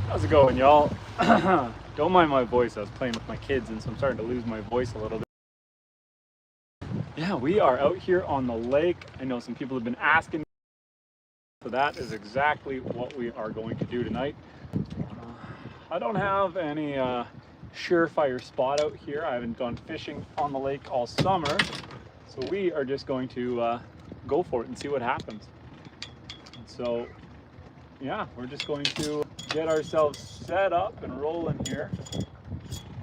How's it going, y'all? Don't mind my voice. I was playing with my kids, and so I'm starting to lose my voice a little bit. Yeah, we are out here on the lake. I know some people have been asking, so that is exactly what we are going to do tonight. I don't have any surefire spot out here. I haven't gone fishing on the lake all summer, so we are just going to go for it and see what happens. So yeah, we're just going to get ourselves set up and rolling here.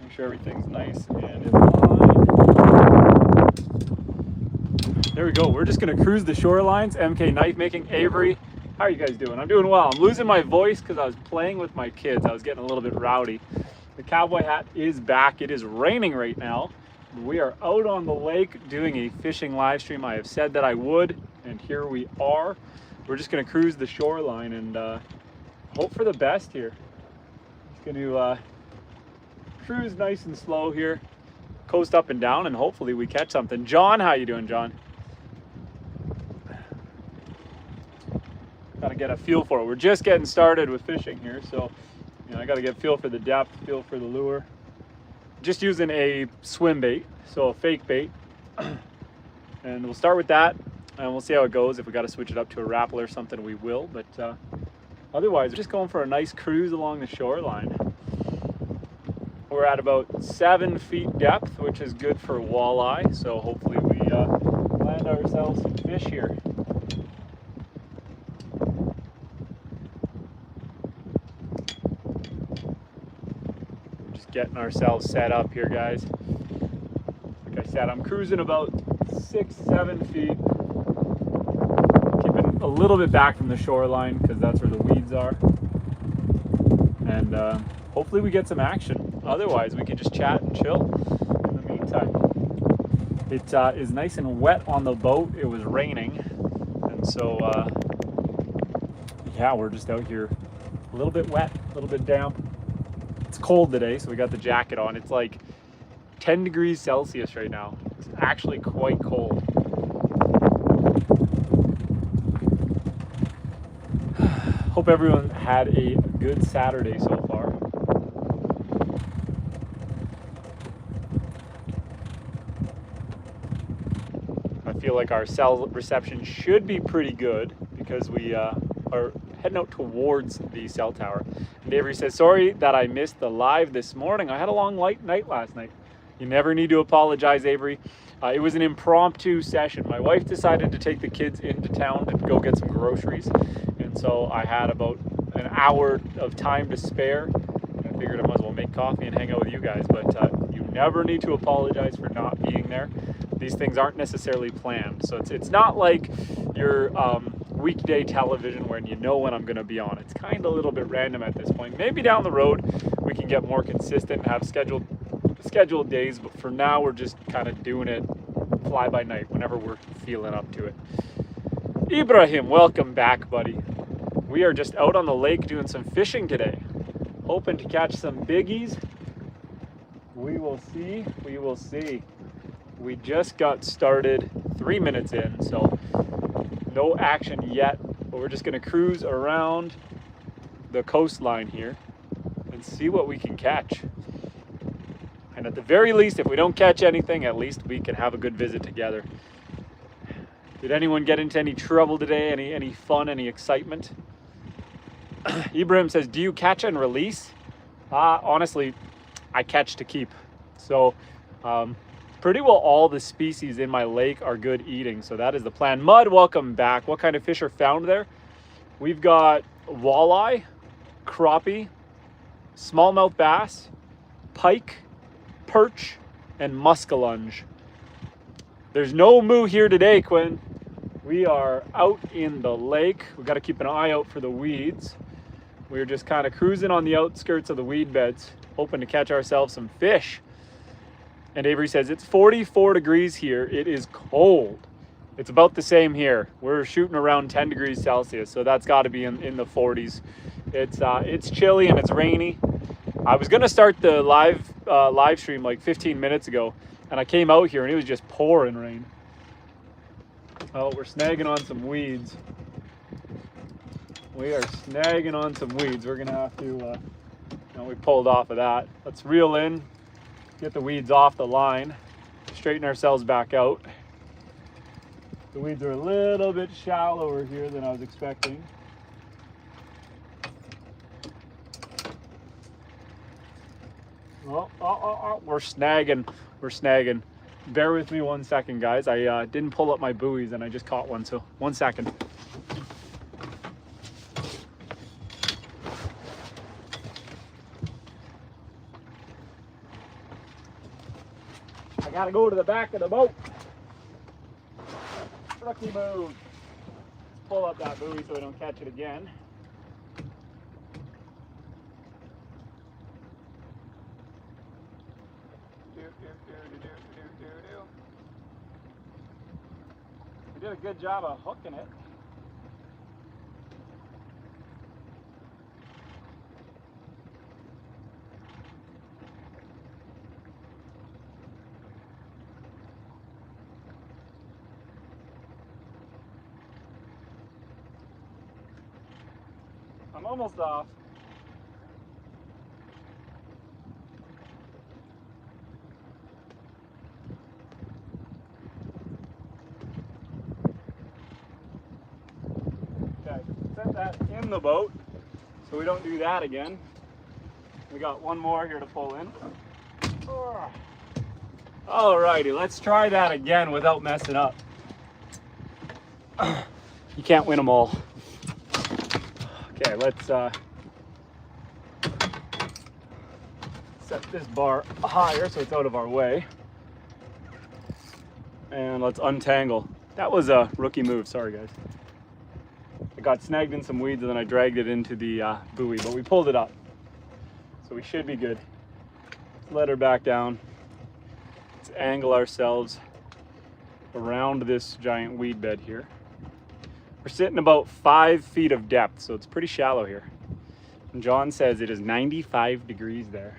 Make sure everything's nice and in line. There we go. We're just going to cruise the shorelines. MK knife making. Avery, how are you guys doing? I'm doing well. I'm losing my voice because I was playing with my kids. I was getting a little bit rowdy. The cowboy hat is back. It is raining right now. We are out on the lake doing a fishing live stream. I have said that I would, and here we are. We're just going to cruise the shoreline and hope for the best here. Just going to cruise nice and slow here, coast up and down, and hopefully we catch something. John, how you doing, John? Got to get a feel for it. We're just getting started with fishing here, so I got to get a feel for the depth, feel for the lure. Just using a swim bait, so a fake bait, and we'll start with that. And we'll see how it goes. If we got to switch it up to a rappel or something, we will. But otherwise, we're just going for a nice cruise along the shoreline. We're at about 7 feet depth, which is good for walleye. So hopefully we land ourselves some fish here. Just getting ourselves set up here, guys. Like I said, I'm cruising about 6-7 feet. A little bit back from the shoreline because that's where the weeds are, and hopefully we get some action. Otherwise we can just chat and chill in the meantime. It is nice and wet on the boat. It was raining, and so yeah, we're just out here a little bit wet, a little bit damp. It's cold today, so we got the jacket on. It's like 10 degrees Celsius right now. It's actually quite cold. Hope everyone had a good Saturday so far. I feel like our cell reception should be pretty good because we are heading out towards the cell tower. And Avery says, sorry that I missed the live this morning. I had a long night last night. You never need to apologize, Avery. It was an impromptu session. My wife decided to take the kids into town to go get some groceries. And so I had about an hour of time to spare. I figured I might as well make coffee and hang out with you guys. But you never need to apologize for not being there. These things aren't necessarily planned. So it's not like your weekday television when you know when I'm going to be on. It's kind of a little bit random at this point. Maybe down the road we can get more consistent and have scheduled days, but for now we're just kind of doing it fly by night whenever we're feeling up to it. Ibrahim, welcome back, buddy. We are just out on the lake doing some fishing today, hoping to catch some biggies. We will see. We just got started 3 minutes in, so no action yet, but we're just going to cruise around the coastline here and see what we can catch. And at the very least, if we don't catch anything, at least we can have a good visit together. Did anyone get into any trouble today? Any fun, any excitement? Ibrahim says, do you catch and release? Honestly, I catch to keep. So pretty well all the species in my lake are good eating. So that is the plan. Mud, welcome back. What kind of fish are found there? We've got walleye, crappie, smallmouth bass, pike, perch, and muskellunge. There's no moo here today, Quinn. We are out in the lake. We got to keep an eye out for the weeds. We're just kind of cruising on the outskirts of the weed beds, hoping to catch ourselves some fish. And Avery says, it's 44 degrees here. It is cold. It's about the same here. We're shooting around 10 degrees Celsius, so that's got to be in the 40s. It's chilly and it's rainy. I was gonna start the live stream like 15 minutes ago, and I came out here and it was just pouring rain. Oh, we're snagging on some weeds. we are snagging on some weeds. We're gonna have to, we pulled off of that. Let's reel in, get the weeds off the line, straighten ourselves back out. The weeds are a little bit shallower here than I was expecting. Oh, we're snagging. We're snagging. Bear with me 1 second, guys. I didn't pull up my buoys and I just caught one, so 1 second. I gotta go to the back of the boat. Rookie move. Let's pull up that buoy so I don't catch it again. We did a good job of hooking it. I'm almost off. Okay, set that in the boat so we don't do that again. We got one more here to pull in. Alrighty, let's try that again without messing up. You can't win them all. Okay, let's set this bar higher so it's out of our way. And let's untangle. That was a rookie move, sorry guys. I got snagged in some weeds and then I dragged it into the buoy, but we pulled it up. So we should be good. Let's let her back down. Let's angle ourselves around this giant weed bed here. We're sitting about 5 feet of depth, so it's pretty shallow here. And John says it is 95 degrees there.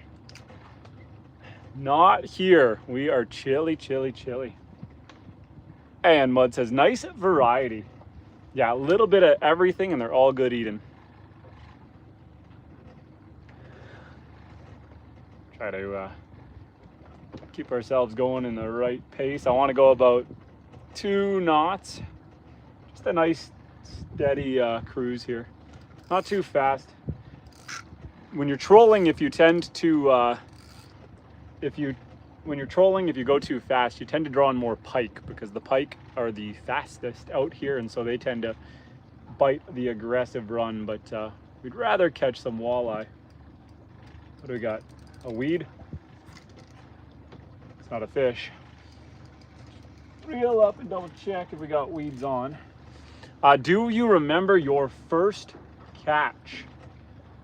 Not here. We are chilly, chilly, chilly. And Mud says, nice variety. Yeah, a little bit of everything and they're all good eating. Try to keep ourselves going in the right pace. I want to go about 2 knots. Just a nice steady cruise here. Not too fast. When you're trolling, if you tend to, when you're trolling, if you go too fast, you tend to draw on more pike because the pike are the fastest out here, and so they tend to bite the aggressive run. But we'd rather catch some walleye. What do we got? A weed? It's not a fish. Reel up and double check if we got weeds on. Do you remember your first catch?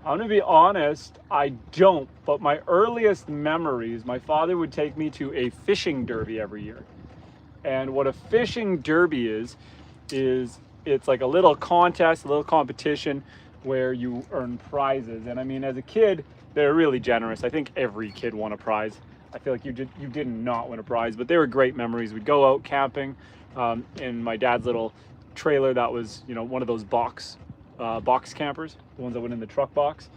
I'm gonna be honest, I don't, but my earliest memories, my father would take me to a fishing derby every year. And what a fishing derby is it's like a little contest, a little competition where you earn prizes. And I mean, as a kid, they're really generous. I think every kid won a prize. I feel like you did not win a prize, but they were great memories. We'd go out camping in my dad's little trailer that was, one of those box campers, the ones that went in the truck box.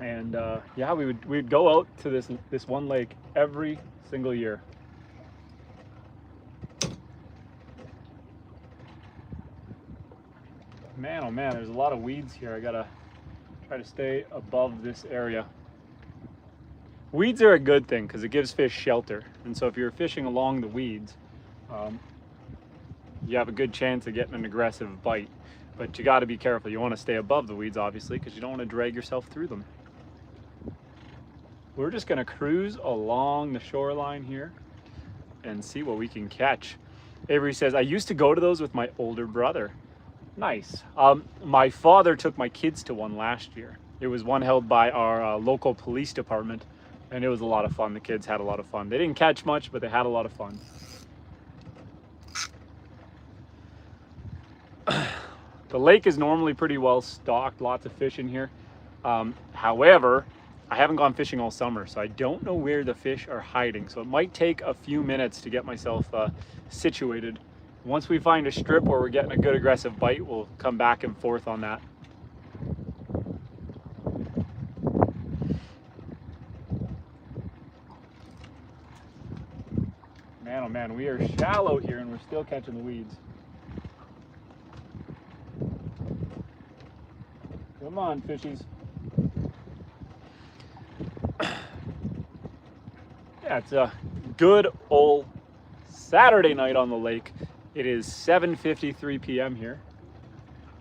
And yeah, we'd go out to this one lake every single year. Man, oh man, there's a lot of weeds here. I gotta try to stay above this area. Weeds are a good thing because it gives fish shelter. And so if you're fishing along the weeds, you have a good chance of getting an aggressive bite. But you got to be careful. You want to stay above the weeds, obviously, because you don't want to drag yourself through them. We're just going to cruise along the shoreline here and see what we can catch. Avery says, I used to go to those with my older brother. Nice. My father took my kids to one last year. It was one held by our local police department, and it was a lot of fun. The kids had a lot of fun. They didn't catch much, but they had a lot of fun. The lake is normally pretty well stocked, lots of fish in here. However, I haven't gone fishing all summer, so I don't know where the fish are hiding. So it might take a few minutes to get myself situated. Once we find a strip where we're getting a good aggressive bite, we'll come back and forth on that. man, we are shallow here and we're still catching the weeds. Come on, fishies. Yeah, it's a good old Saturday night on the lake. It is 7:53 p.m. here.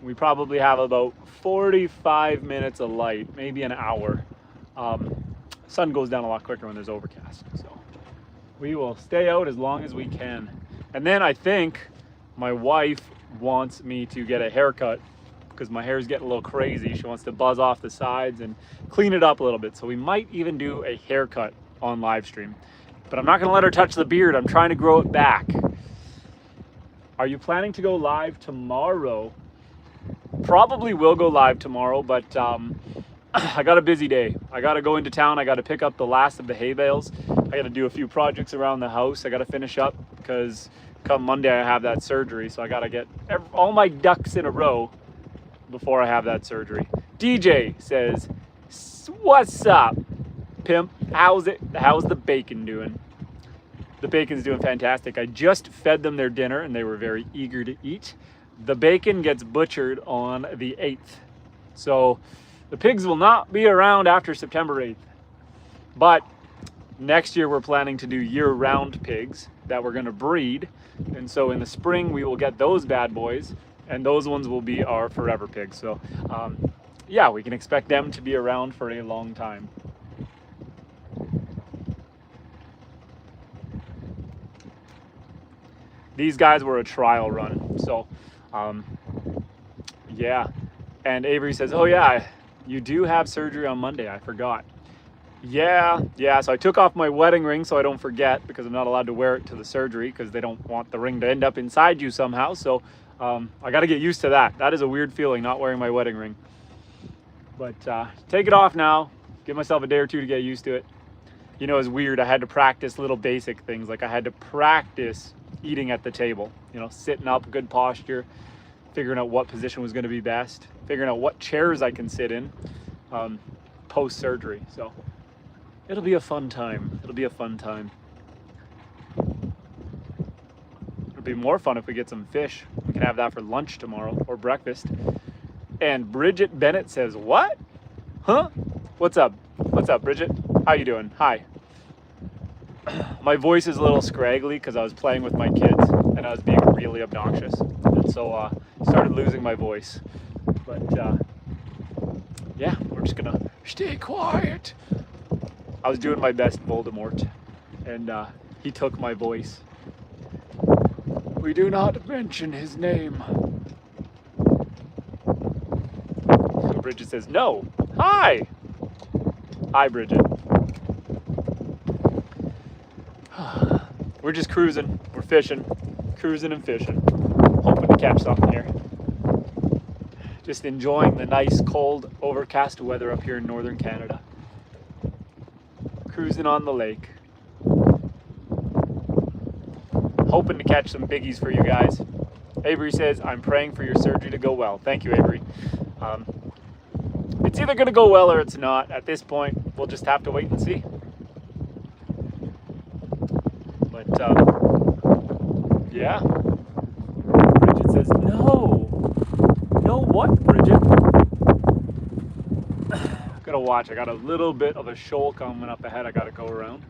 We probably have about 45 minutes of light, maybe an hour. Sun goes down a lot quicker when there's overcast, so we will stay out as long as we can. And then I think my wife wants me to get a haircut because my hair is getting a little crazy. She wants to buzz off the sides and clean it up a little bit. So we might even do a haircut on live stream. But I'm not going to let her touch the beard. I'm trying to grow it back. Are you planning to go live tomorrow? Probably will go live tomorrow, but I got a busy day. I got to go into town. I got to pick up the last of the hay bales. I got to do a few projects around the house. I got to finish up because come Monday I have that surgery. So I got to get all my ducks in a row before I have that surgery. DJ says, what's up, pimp? How's the bacon doing? The bacon's doing fantastic. I just fed them their dinner and they were very eager to eat. The bacon gets butchered on the 8th. So the pigs will not be around after September 8th. But next year we're planning to do year-round pigs that we're gonna breed. And so in the spring we will get those bad boys and those ones will be our forever pigs. So yeah, we can expect them to be around for a long time. These guys were a trial run, so yeah. And Avery says, oh yeah, you do have surgery on Monday, I forgot. Yeah, so I took off my wedding ring so I don't forget because I'm not allowed to wear it to the surgery because they don't want the ring to end up inside you somehow. So I got to get used to that. That is a weird feeling, not wearing my wedding ring. But take it off now, give myself a day or two to get used to it. You know, it's weird, I had to practice little basic things, like I had to practice eating at the table, you know, sitting up, good posture, figuring out what position was going to be best, figuring out what chairs I can sit in post-surgery. So it'll be a fun time. It'll be a fun time. It'll be more fun if we get some fish. We can have that for lunch tomorrow or breakfast. And Bridget Bennett says, what? Huh? What's up? What's up, Bridget? How you doing? Hi. My voice is a little scraggly because I was playing with my kids and I was being really obnoxious. And so started losing my voice. But yeah, we're just gonna stay quiet. I was doing my best Voldemort and he took my voice. We do not mention his name. So Bridget says, no. Hi. Hi, Bridget. We're just cruising, we're fishing, cruising and fishing, hoping to catch something here. Just enjoying the nice, cold, overcast weather up here in northern Canada. Cruising on the lake. Hoping to catch some biggies for you guys. Avery says, I'm praying for your surgery to go well. Thank you, Avery. It's either going to go well or it's not. At this point, we'll just have to wait and see. Yeah. Bridget says, no. No what, Bridget? Gotta watch. I got a little bit of a shoal coming up ahead I gotta go around.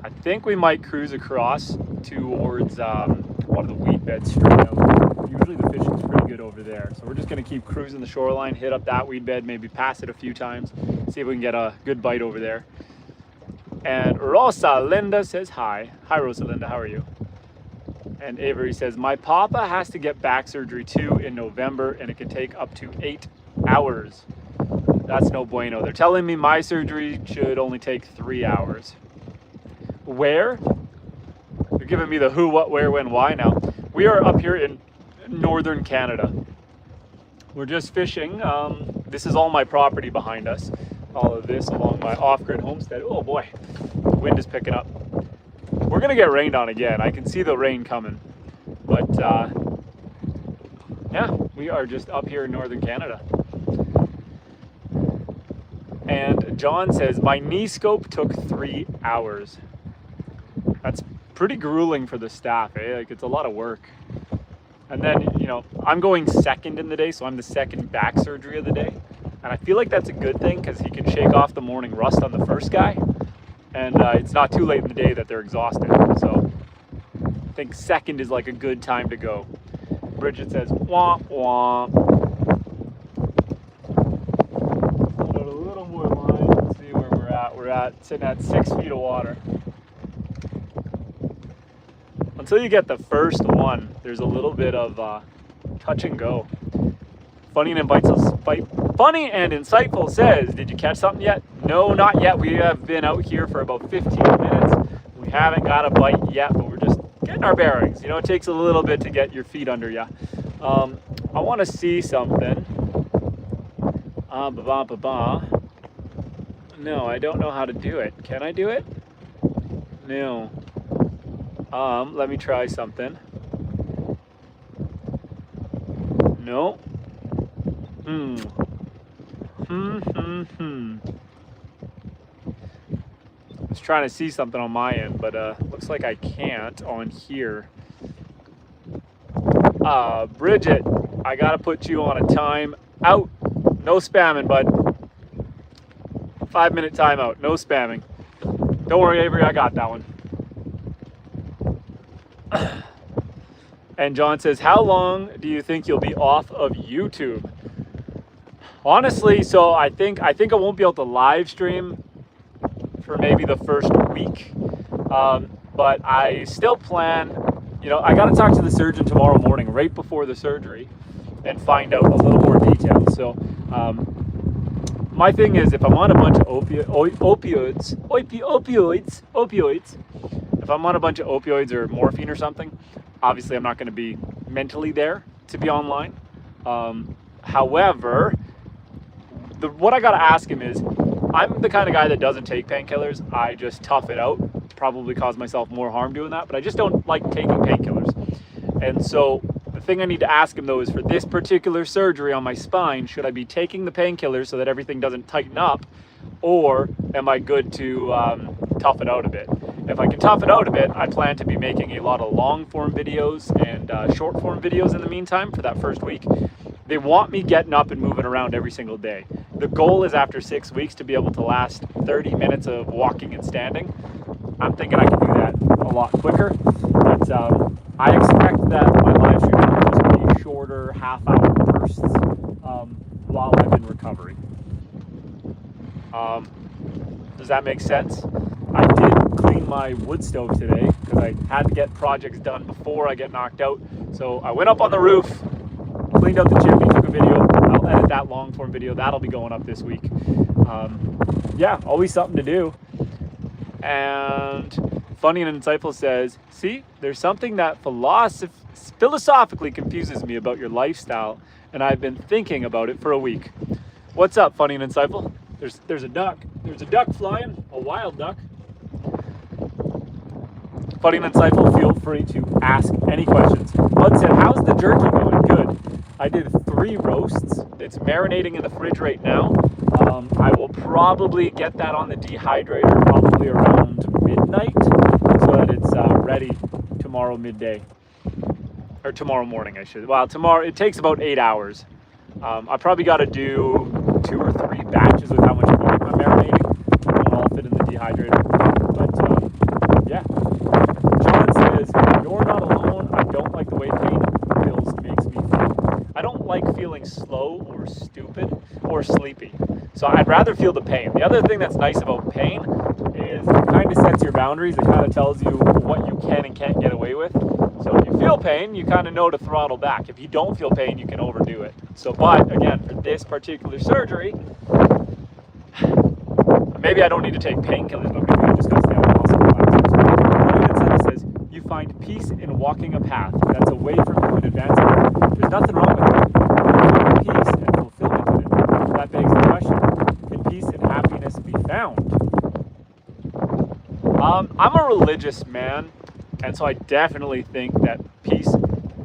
I think we might cruise across towards one of the weed beds straight out. Usually the fishing's pretty good over there. So we're just gonna keep cruising the shoreline, hit up that weed bed, maybe pass it a few times, see if we can get a good bite over there. And Rosalinda says hi. Hi, Rosalinda, how are you? And Avery says, my papa has to get back surgery too in November and it can take up to 8 hours. That's no bueno. They're telling me my surgery should only take 3 hours. Where? They're giving me the who, what, where, when, why now. We are up here in northern Canada. We're just fishing. This is all my property behind us. All of this along my off-grid homestead. Oh boy, the wind is picking up. We're gonna get rained on again. I can see the rain coming. But yeah, we are just up here in northern Canada. And John says, my knee scope took 3 hours. That's pretty grueling for the staff, eh? Like, it's a lot of work. And then, you know, I'm going second in the day, so I'm the second back surgery of the day. And I feel like that's a good thing because he can shake off the morning rust on the first guy. And it's not too late in the day that they're exhausted. So I think second is like a good time to go. Bridget says, womp womp. Put a little more line. Let's see where we're at. We're sitting at 6 feet of water. Until you get the first one, there's a little bit of touch and go. Funny and Insightful says, did you catch something yet? No, not yet. We have been out here for about 15 minutes. We haven't got a bite yet, but we're just getting our bearings. You know, it takes a little bit to get your feet under you. I want to see something. No, I don't know how to do it. Can I do it? No. Let me try something. No. I was trying to see something on my end, but looks like I can't on here. Bridget, I gotta put you on a time out. No spamming, bud. 5-minute timeout. No spamming. Don't worry, Avery, I got that one. And John says, how long do you think you'll be off of YouTube? Honestly, so I think I won't be able to live stream for maybe the first week. But I still plan, you know, I got to talk to the surgeon tomorrow morning right before the surgery and find out a little more details. So my thing is, if I'm on a bunch of opioids, if I'm on a bunch of opioids or morphine or something, obviously I'm not going to be mentally there to be online. However, what I got to ask him is, I'm the kind of guy that doesn't take painkillers. I just tough it out, probably cause myself more harm doing that, but I just don't like taking painkillers. And so the thing I need to ask him though is, for this particular surgery on my spine, should I be taking the painkillers so that everything doesn't tighten up, or am I good to tough it out a bit? If I can tough it out a bit, I plan to be making a lot of long form videos and short form videos in the meantime for that first week. They want me getting up and moving around every single day. The goal is after 6 weeks to be able to last 30 minutes of walking and standing. I'm thinking I can do that a lot quicker, but I expect that my live stream videos will be shorter, half-hour bursts while I'm in recovery. Does that make sense? I did clean my wood stove today because I had to get projects done before I get knocked out. So I went up on the roof, cleaned out the chimney, took a video. I'll edit that long form video. That'll be going up this week. Yeah, always something to do. And Funny and Insightful says, see, there's something that philosophically confuses me about your lifestyle, and I've been thinking about it for a week. What's up, Funny and Insightful? There's a duck. There's a duck flying, a wild duck. Funny and Insightful, feel free to ask any questions. Bud said, how's the jerky going? Good. I did 3 roasts. It's marinating in the fridge right now. I will probably get that on the dehydrator probably around midnight so that it's ready tomorrow midday. Or tomorrow morning, I should. Well, tomorrow, it takes about 8 hours. I probably got to do 2 or 3 batches with how much meat I'm marinating. It won't all fit in the dehydrator. But, yeah. John says, you're not alone. I don't like the way pain makes me feel. I don't like feeling slow or stupid or sleepy. So I'd rather feel the pain. The other thing that's nice about pain is it kind of sets your boundaries. It kind of tells you what you can and can't get away with. So if you feel pain, you kind of know to throttle back. If you don't feel pain, you can overdo it. So, but again, for this particular surgery, maybe I don't need to take painkillers, but maybe I just got to stay on the hospital. Says, you find peace in walking a path that's away from you and advancing. There's nothing wrong with it. Peace and fulfillment in it. That begs the question, can peace and happiness be found? I'm a religious man, and so I definitely think that peace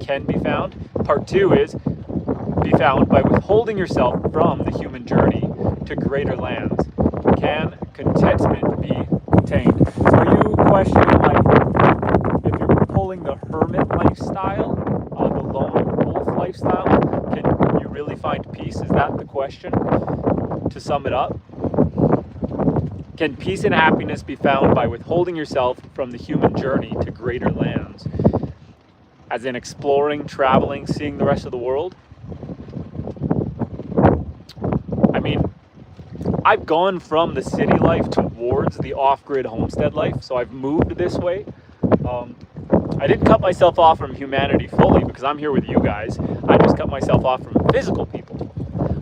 can be found. Part 2 is be found by withholding yourself from the human journey to greater lands. Can contentment be attained? So are you questioning, like, the question to sum it up. Can peace and happiness be found by withholding yourself from the human journey to greater lands? As in exploring, traveling, seeing the rest of the world? I mean, I've gone from the city life towards the off-grid homestead life, so I've moved this way. I didn't cut myself off from humanity fully because I'm here with you guys. I just cut myself off from physical people.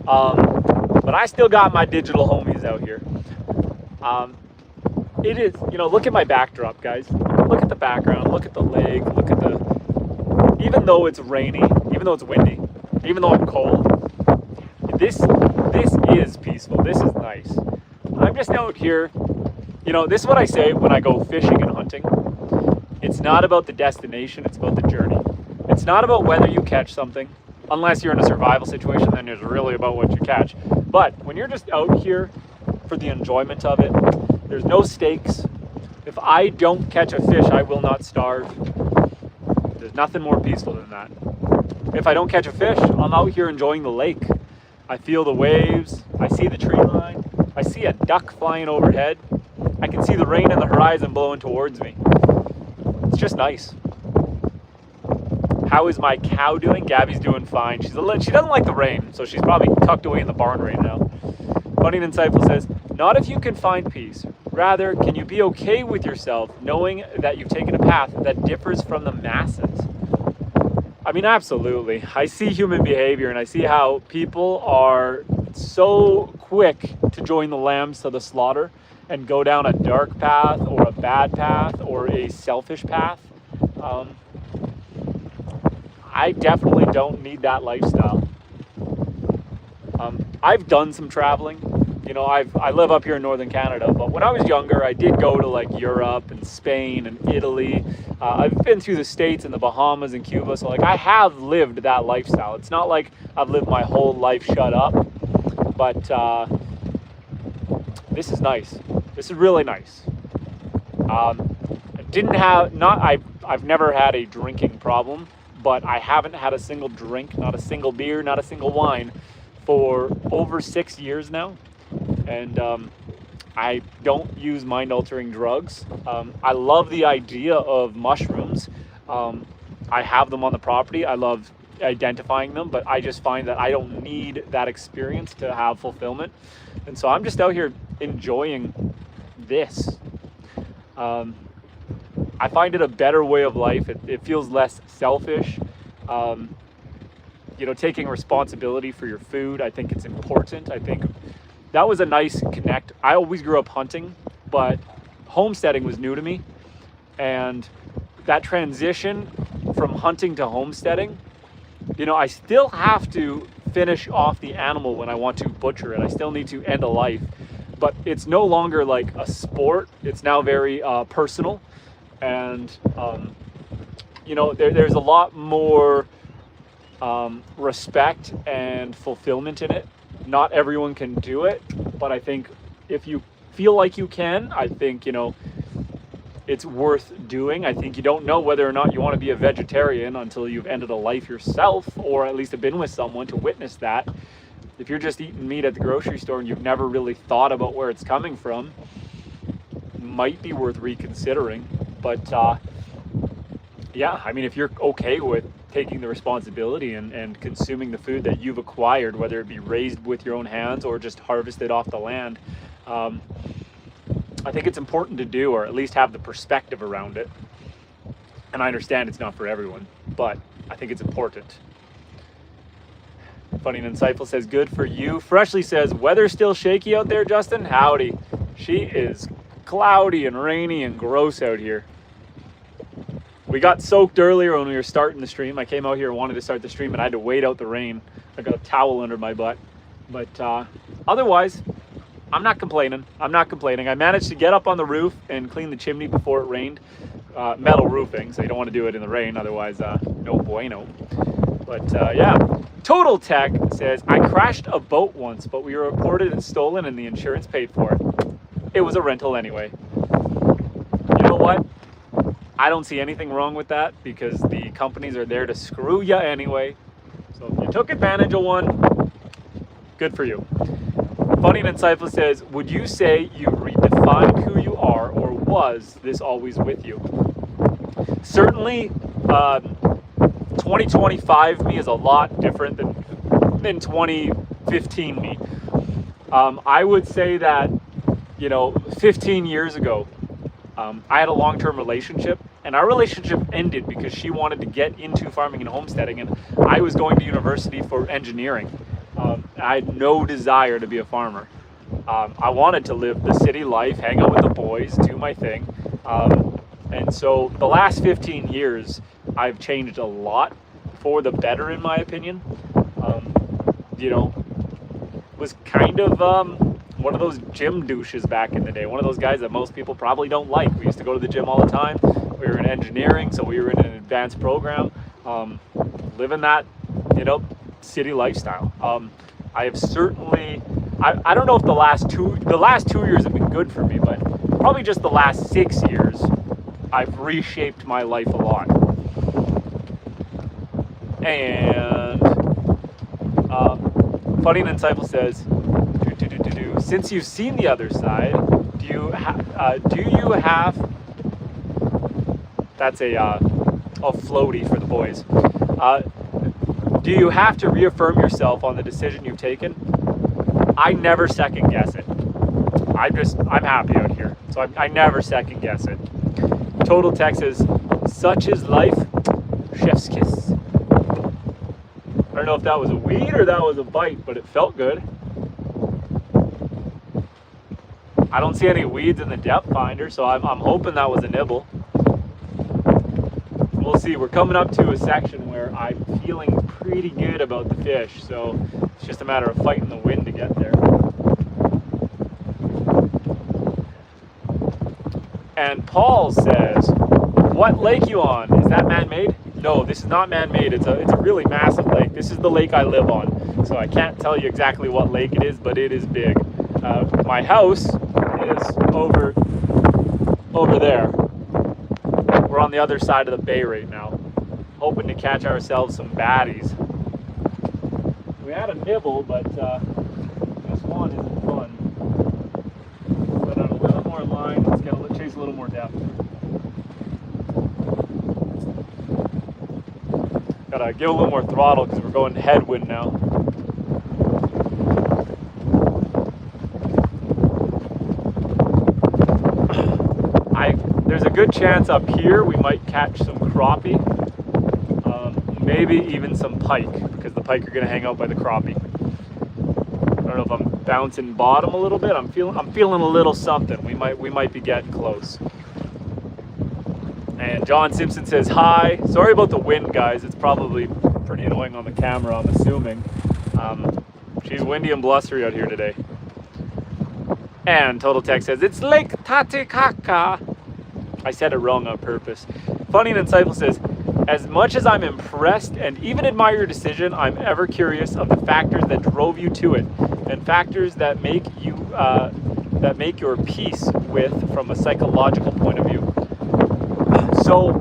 But I still got my digital homies out here. It is, look at my backdrop, guys. Look at the background, look at the lake, look at even though it's rainy, even though it's windy, even though I'm cold, this is peaceful. This is nice. I'm just out here, this is what I say when I go fishing and hunting. It's not about the destination, it's about the journey. It's not about whether you catch something, unless you're in a survival situation, then it's really about what you catch. But when you're just out here for the enjoyment of it, there's no stakes. If I don't catch a fish, I will not starve. There's nothing more peaceful than that. If I don't catch a fish, I'm out here enjoying the lake. I feel the waves, I see the tree line, I see a duck flying overhead, I can see the rain in the horizon blowing towards me. It's just nice. How is my cow doing? Gabby's doing fine. She doesn't like the rain, so she's probably tucked away in the barn right now. Funny and Insightful says, not if you can find peace. Rather, can you be okay with yourself knowing that you've taken a path that differs from the masses? I mean, absolutely. I see human behavior and I see how people are so quick to join the lambs to the slaughter and go down a dark path or a bad path or a selfish path. I definitely don't need that lifestyle. I've done some traveling. I live up here in northern Canada, but when I was younger, I did go to like Europe and Spain and Italy. I've been through the States and the Bahamas and Cuba, so like I have lived that lifestyle. It's not like I've lived my whole life shut up, but this is nice. This is really nice. I've never had a drinking problem, but I haven't had a single drink, not a single beer, not a single wine for over 6 years now. And I don't use mind-altering drugs. I love the idea of mushrooms. I have them on the property. I love identifying them, but I just find that I don't need that experience to have fulfillment. And so I'm just out here enjoying this. I find it a better way of life. It feels less selfish. Taking responsibility for your food, I think it's important. I think that was a nice connect. I always grew up hunting, but homesteading was new to me. And that transition from hunting to homesteading, I still have to finish off the animal when I want to butcher it. I still need to end a life, but it's no longer like a sport. It's now very personal. And, there's a lot more respect and fulfillment in it. Not everyone can do it, but I think if you feel like you can, I think, it's worth doing. I think you don't know whether or not you want to be a vegetarian until you've ended a life yourself, or at least have been with someone to witness that. If you're just eating meat at the grocery store and you've never really thought about where it's coming from, it might be worth reconsidering. But yeah, I mean, if you're okay with taking the responsibility and consuming the food that you've acquired, whether it be raised with your own hands or just harvested off the land, I think it's important to do, or at least have the perspective around it. And I understand it's not for everyone, but I think it's important. Funny and Insightful says, good for you. Freshly says, weather still shaky out there, Justin? Howdy. She is cloudy and rainy and gross out here. We got soaked earlier when we were starting the stream. I came out here and wanted to start the stream, and I had to wait out the rain. I got a towel under my butt. But otherwise, I'm not complaining. I managed to get up on the roof and clean the chimney before it rained. Metal roofing, so you don't want to do it in the rain, otherwise no bueno. But yeah, Total Tech says, I crashed a boat once, but we reported it stolen and the insurance paid for it. It was a rental anyway. You know what? I don't see anything wrong with that, because the companies are there to screw you anyway. So if you took advantage of one, Good for you. Funny and Insightful says, would you say you redefined who you are, or was this always with you? Certainly, 2025 me is a lot different than 2015 me. I would say that, 15 years ago, I had a long-term relationship, and our relationship ended because she wanted to get into farming and homesteading, and I was going to university for engineering. I had no desire to be a farmer. I wanted to live the city life, hang out with the boys, do my thing. And so the last 15 years, I've changed a lot for the better, in my opinion. Was kind of one of those gym douches back in the day, one of those guys that most people probably don't like. We used to go to the gym all the time. We were in engineering, so we were in an advanced program, living that, city lifestyle. I have certainly, I don't know if the last two years have been good for me, but probably just the last 6 years, I've reshaped my life a lot. And Funny and Insightful says, since you've seen the other side, do you have, that's a floaty for the boys. Do you have to reaffirm yourself on the decision you've taken? I never second guess it. I'm happy out here, so I never second guess it. Total Text says, such is life, chef's kiss. I don't know if that was a weed or that was a bite, but it felt good. I don't see any weeds in the depth finder, so I'm hoping that was a nibble. We'll see. We're coming up to a section where I'm feeling pretty good about the fish, so it's just a matter of fighting the wind to get there. And Paul says, what lake you on? Is that man-made? No, this is not man-made. It's a really massive lake. This is the lake I live on, so I can't tell you exactly what lake it is, but it is big. My house is over there. We're on the other side of the bay right now, hoping to catch ourselves some baddies. We had a nibble, but this one isn't fun. Let out a little more line. Let's chase a little more depth. Gotta give a little more throttle because we're going headwind now. There's a good chance up here we might catch some crappie, maybe even some pike, because the pike are going to hang out by the crappie. I don't know if I'm bouncing bottom a little bit. I'm feeling a little something. We might be getting close. And John Simpson says hi. Sorry about the wind, guys. It's probably pretty annoying on the camera, I'm assuming. She's windy and blustery out here today. And Total Text says it's Lake Titicaca. I said it wrong on purpose. Funny and Insightful says, as much as I'm impressed and even admire your decision, I'm ever curious of the factors that drove you to it and factors that make your peace with from a psychological point of view. So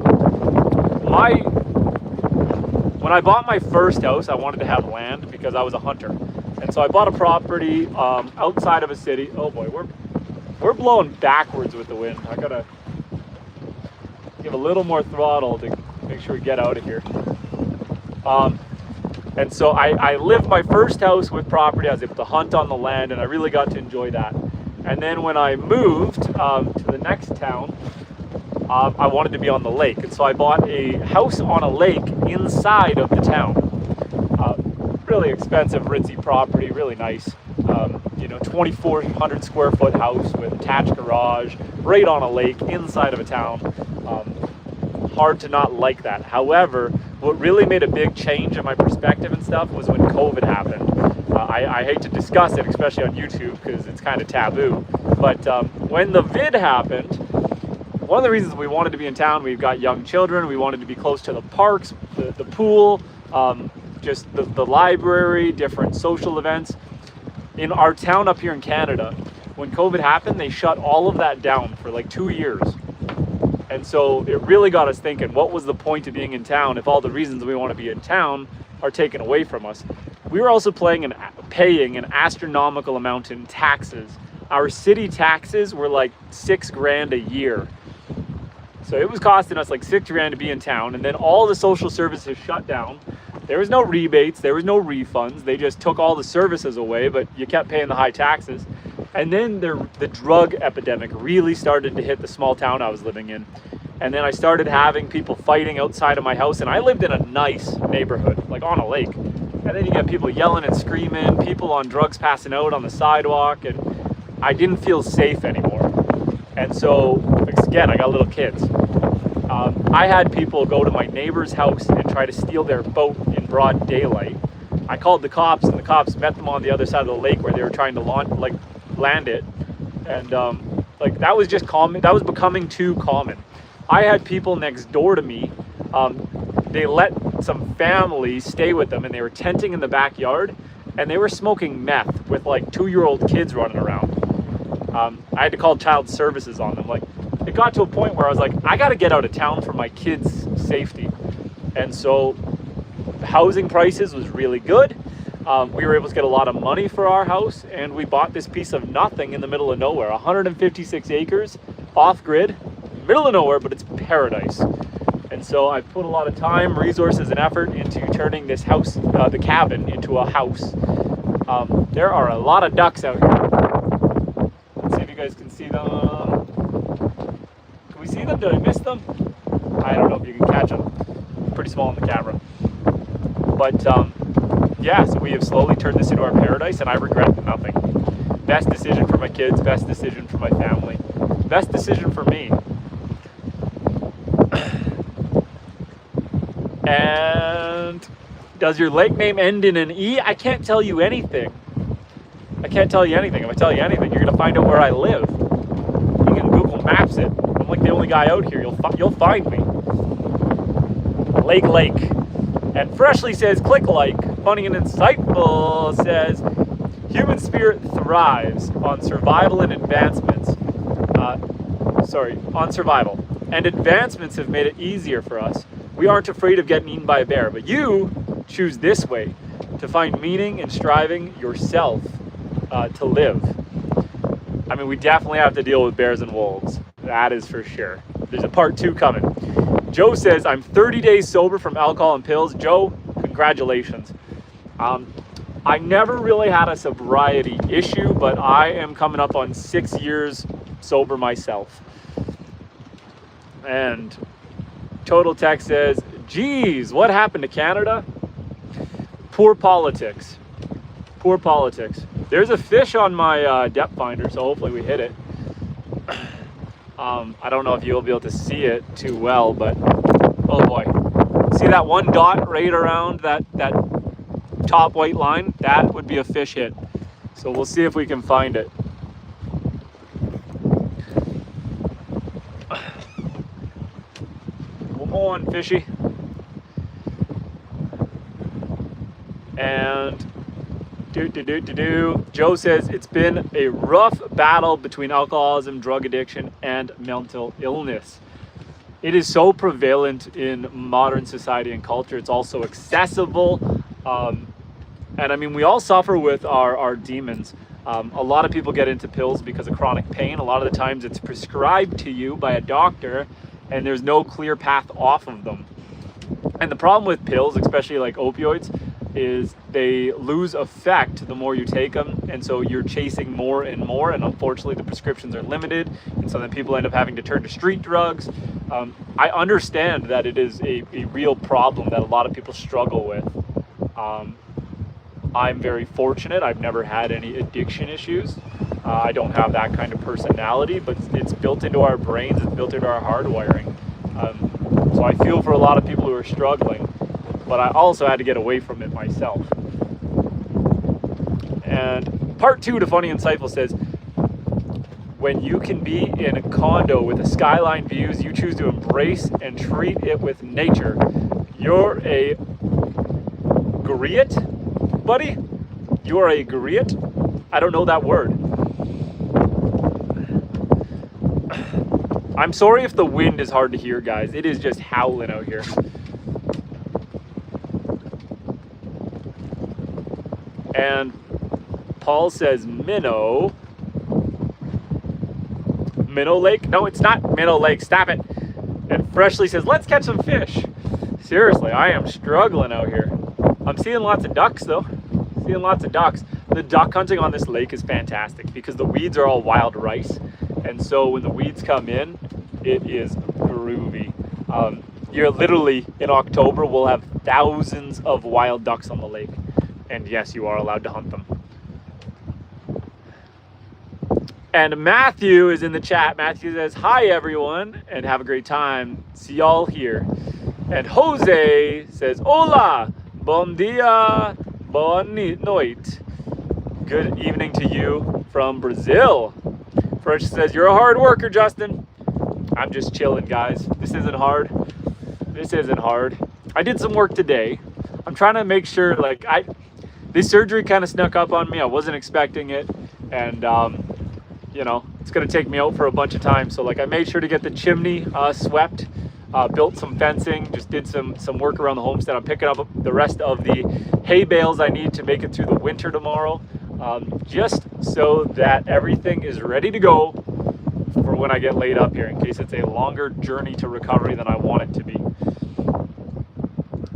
when I bought my first house, I wanted to have land because I was a hunter. And so I bought a property outside of a city. Oh boy, we're blowing backwards with the wind. I gotta give a little more throttle to make sure we get out of here. And so I lived my first house with property. I was able to hunt on the land, and I really got to enjoy that. And then when I moved to the next town, I wanted to be on the lake. And so I bought a house on a lake inside of the town. Really expensive, ritzy property, really nice. 2,400 square foot house with attached garage, right on a lake inside of a town. Hard to not like that. However, what really made a big change in my perspective and stuff was when COVID happened. I hate to discuss it, especially on YouTube, because it's kind of taboo. But when the vid happened, one of the reasons we wanted to be in town, we've got young children, we wanted to be close to the parks, the pool, just the library, different social events. In our town up here in Canada, when COVID happened, they shut all of that down for like 2 years. And so it really got us thinking, what was the point of being in town if all the reasons we want to be in town are taken away from us? we were also paying an astronomical amount in taxes. Our city taxes were like $6,000 a year. So it was costing us like $6,000 to be in town, and then all the social services shut down. There was no rebates, there was no refunds. They just took all the services away, but you kept paying the high taxes. And then the drug epidemic really started to hit the small town I was living in. And then I started having people fighting outside of my house, and I lived in a nice neighborhood, like on a lake. And then you get people yelling and screaming, people on drugs passing out on the sidewalk, and I didn't feel safe anymore. And so, again, I got little kids. I had people go to my neighbor's house and try to steal their boat in broad daylight. I called the cops, and the cops met them on the other side of the lake where they were trying to land it. And that was just common. That was becoming too common. I had people next door to me. They let some families stay with them, and they were tenting in the backyard, and they were smoking meth with like 2-year-old kids running around. I had to call child services on them. Like, it got to a point where I was like, I got to get out of town for my kids' safety. And so housing prices was really good. We were able to get a lot of money for our house, and we bought this piece of nothing in the middle of nowhere, 156 acres, off-grid, middle of nowhere, but it's paradise. And so I put a lot of time, resources, and effort into turning this house, the cabin, into a house. There are a lot of ducks out here. Let's see if you guys can see them. Can we see them? Did I miss them? I don't know if you can catch them. Pretty small on the camera. But yeah, so we have slowly turned this into our paradise, and I regret nothing. Best decision for my kids, best decision for my family, best decision for me. And does your lake name end in an E? I can't tell you anything. I can't tell you anything. If I tell you anything, you're gonna find out where I live. You can Google Maps it. I'm like the only guy out here. You'll find me. Lake. And Freshly says, click like. Funny and Insightful says, human spirit thrives on survival and advancements. On survival. And advancements have made it easier for us. We aren't afraid of getting eaten by a bear, but you choose this way to find meaning in striving yourself to live. I mean, we definitely have to deal with bears and wolves. That is for sure. There's a part 2 coming. Joe says, I'm 30 days sober from alcohol and pills. Joe, congratulations. I never really had a sobriety issue, but I am coming up on 6 years sober myself. And Total Tech says, geez, what happened to Canada? Poor politics. Poor politics. There's a fish on my depth finder, so hopefully we hit it. I don't know if you'll be able to see it too well, but oh boy. See that one dot right around that top white line? That would be a fish hit. So we'll see if we can find it. Come on, fishy. And Joe says, it's been a rough battle between alcoholism, drug addiction, and mental illness. It is so prevalent in modern society and culture. It's also accessible. And I mean, we all suffer with our demons. A lot of people get into pills because of chronic pain. A lot of the times it's prescribed to you by a doctor, and there's no clear path off of them. And the problem with pills, especially like opioids, is they lose effect the more you take them, and so you're chasing more and more, and unfortunately the prescriptions are limited, and so then people end up having to turn to street drugs. I understand that it is a real problem that a lot of people struggle with. I'm very fortunate. I've never had any addiction issues. I don't have that kind of personality, but it's built into our brains, it's built into our hardwiring. So I feel for a lot of people who are struggling, but I also had to get away from it myself. And part 2 to Funny Insightful says, when you can be in a condo with a skyline views, you choose to embrace and treat it with nature. You're a griot, buddy? You are a griot? I don't know that word. I'm sorry if the wind is hard to hear, guys. It is just howling out here. And Paul says Minnow Lake? No, it's not Minnow Lake. Stop it. And Freshly says, let's catch some fish. Seriously, I am struggling out here. I'm seeing lots of ducks though. Seeing lots of ducks. The duck hunting on this lake is fantastic because the weeds are all wild rice. And so when the weeds come in, it is groovy. You're literally, in October, we'll have thousands of wild ducks on the lake. And yes, you are allowed to hunt them. And Matthew is in the chat. Matthew says, hi everyone, and have a great time. See y'all here. And Jose says, hola, bom dia, boa noite. Good evening to you from Brazil. Fresh says, you're a hard worker, Justin. I'm just chilling, guys. This isn't hard. This isn't hard. I did some work today. I'm trying to make sure, like, this surgery kind of snuck up on me. I wasn't expecting it. And, you know, it's going to take me out for a bunch of time. So, like, I made sure to get the chimney swept, built some fencing, just did some work around the homestead. I'm picking up the rest of the hay bales I need to make it through the winter tomorrow, just so that everything is ready to go for when I get laid up here, in case it's a longer journey to recovery than I want it to be.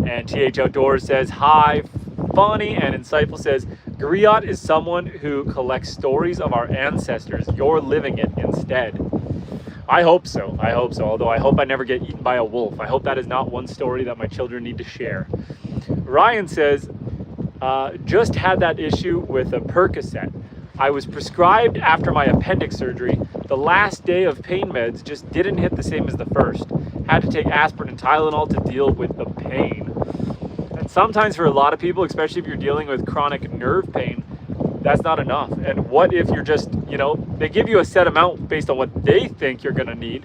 And TH Outdoors says, hi, funny and insightful, says, Griot is someone who collects stories of our ancestors. You're living it instead. I hope so. I hope so. Although I hope I never get eaten by a wolf. I hope that is not one story that my children need to share. Ryan says, just had that issue with a Percocet. I was prescribed after my appendix surgery. The last day of pain meds just didn't hit the same as the first. Had to take aspirin and Tylenol to deal with the pain. And sometimes for a lot of people, especially if you're dealing with chronic nerve pain, that's not enough. And what if you're just, you know, they give you a set amount based on what they think you're going to need.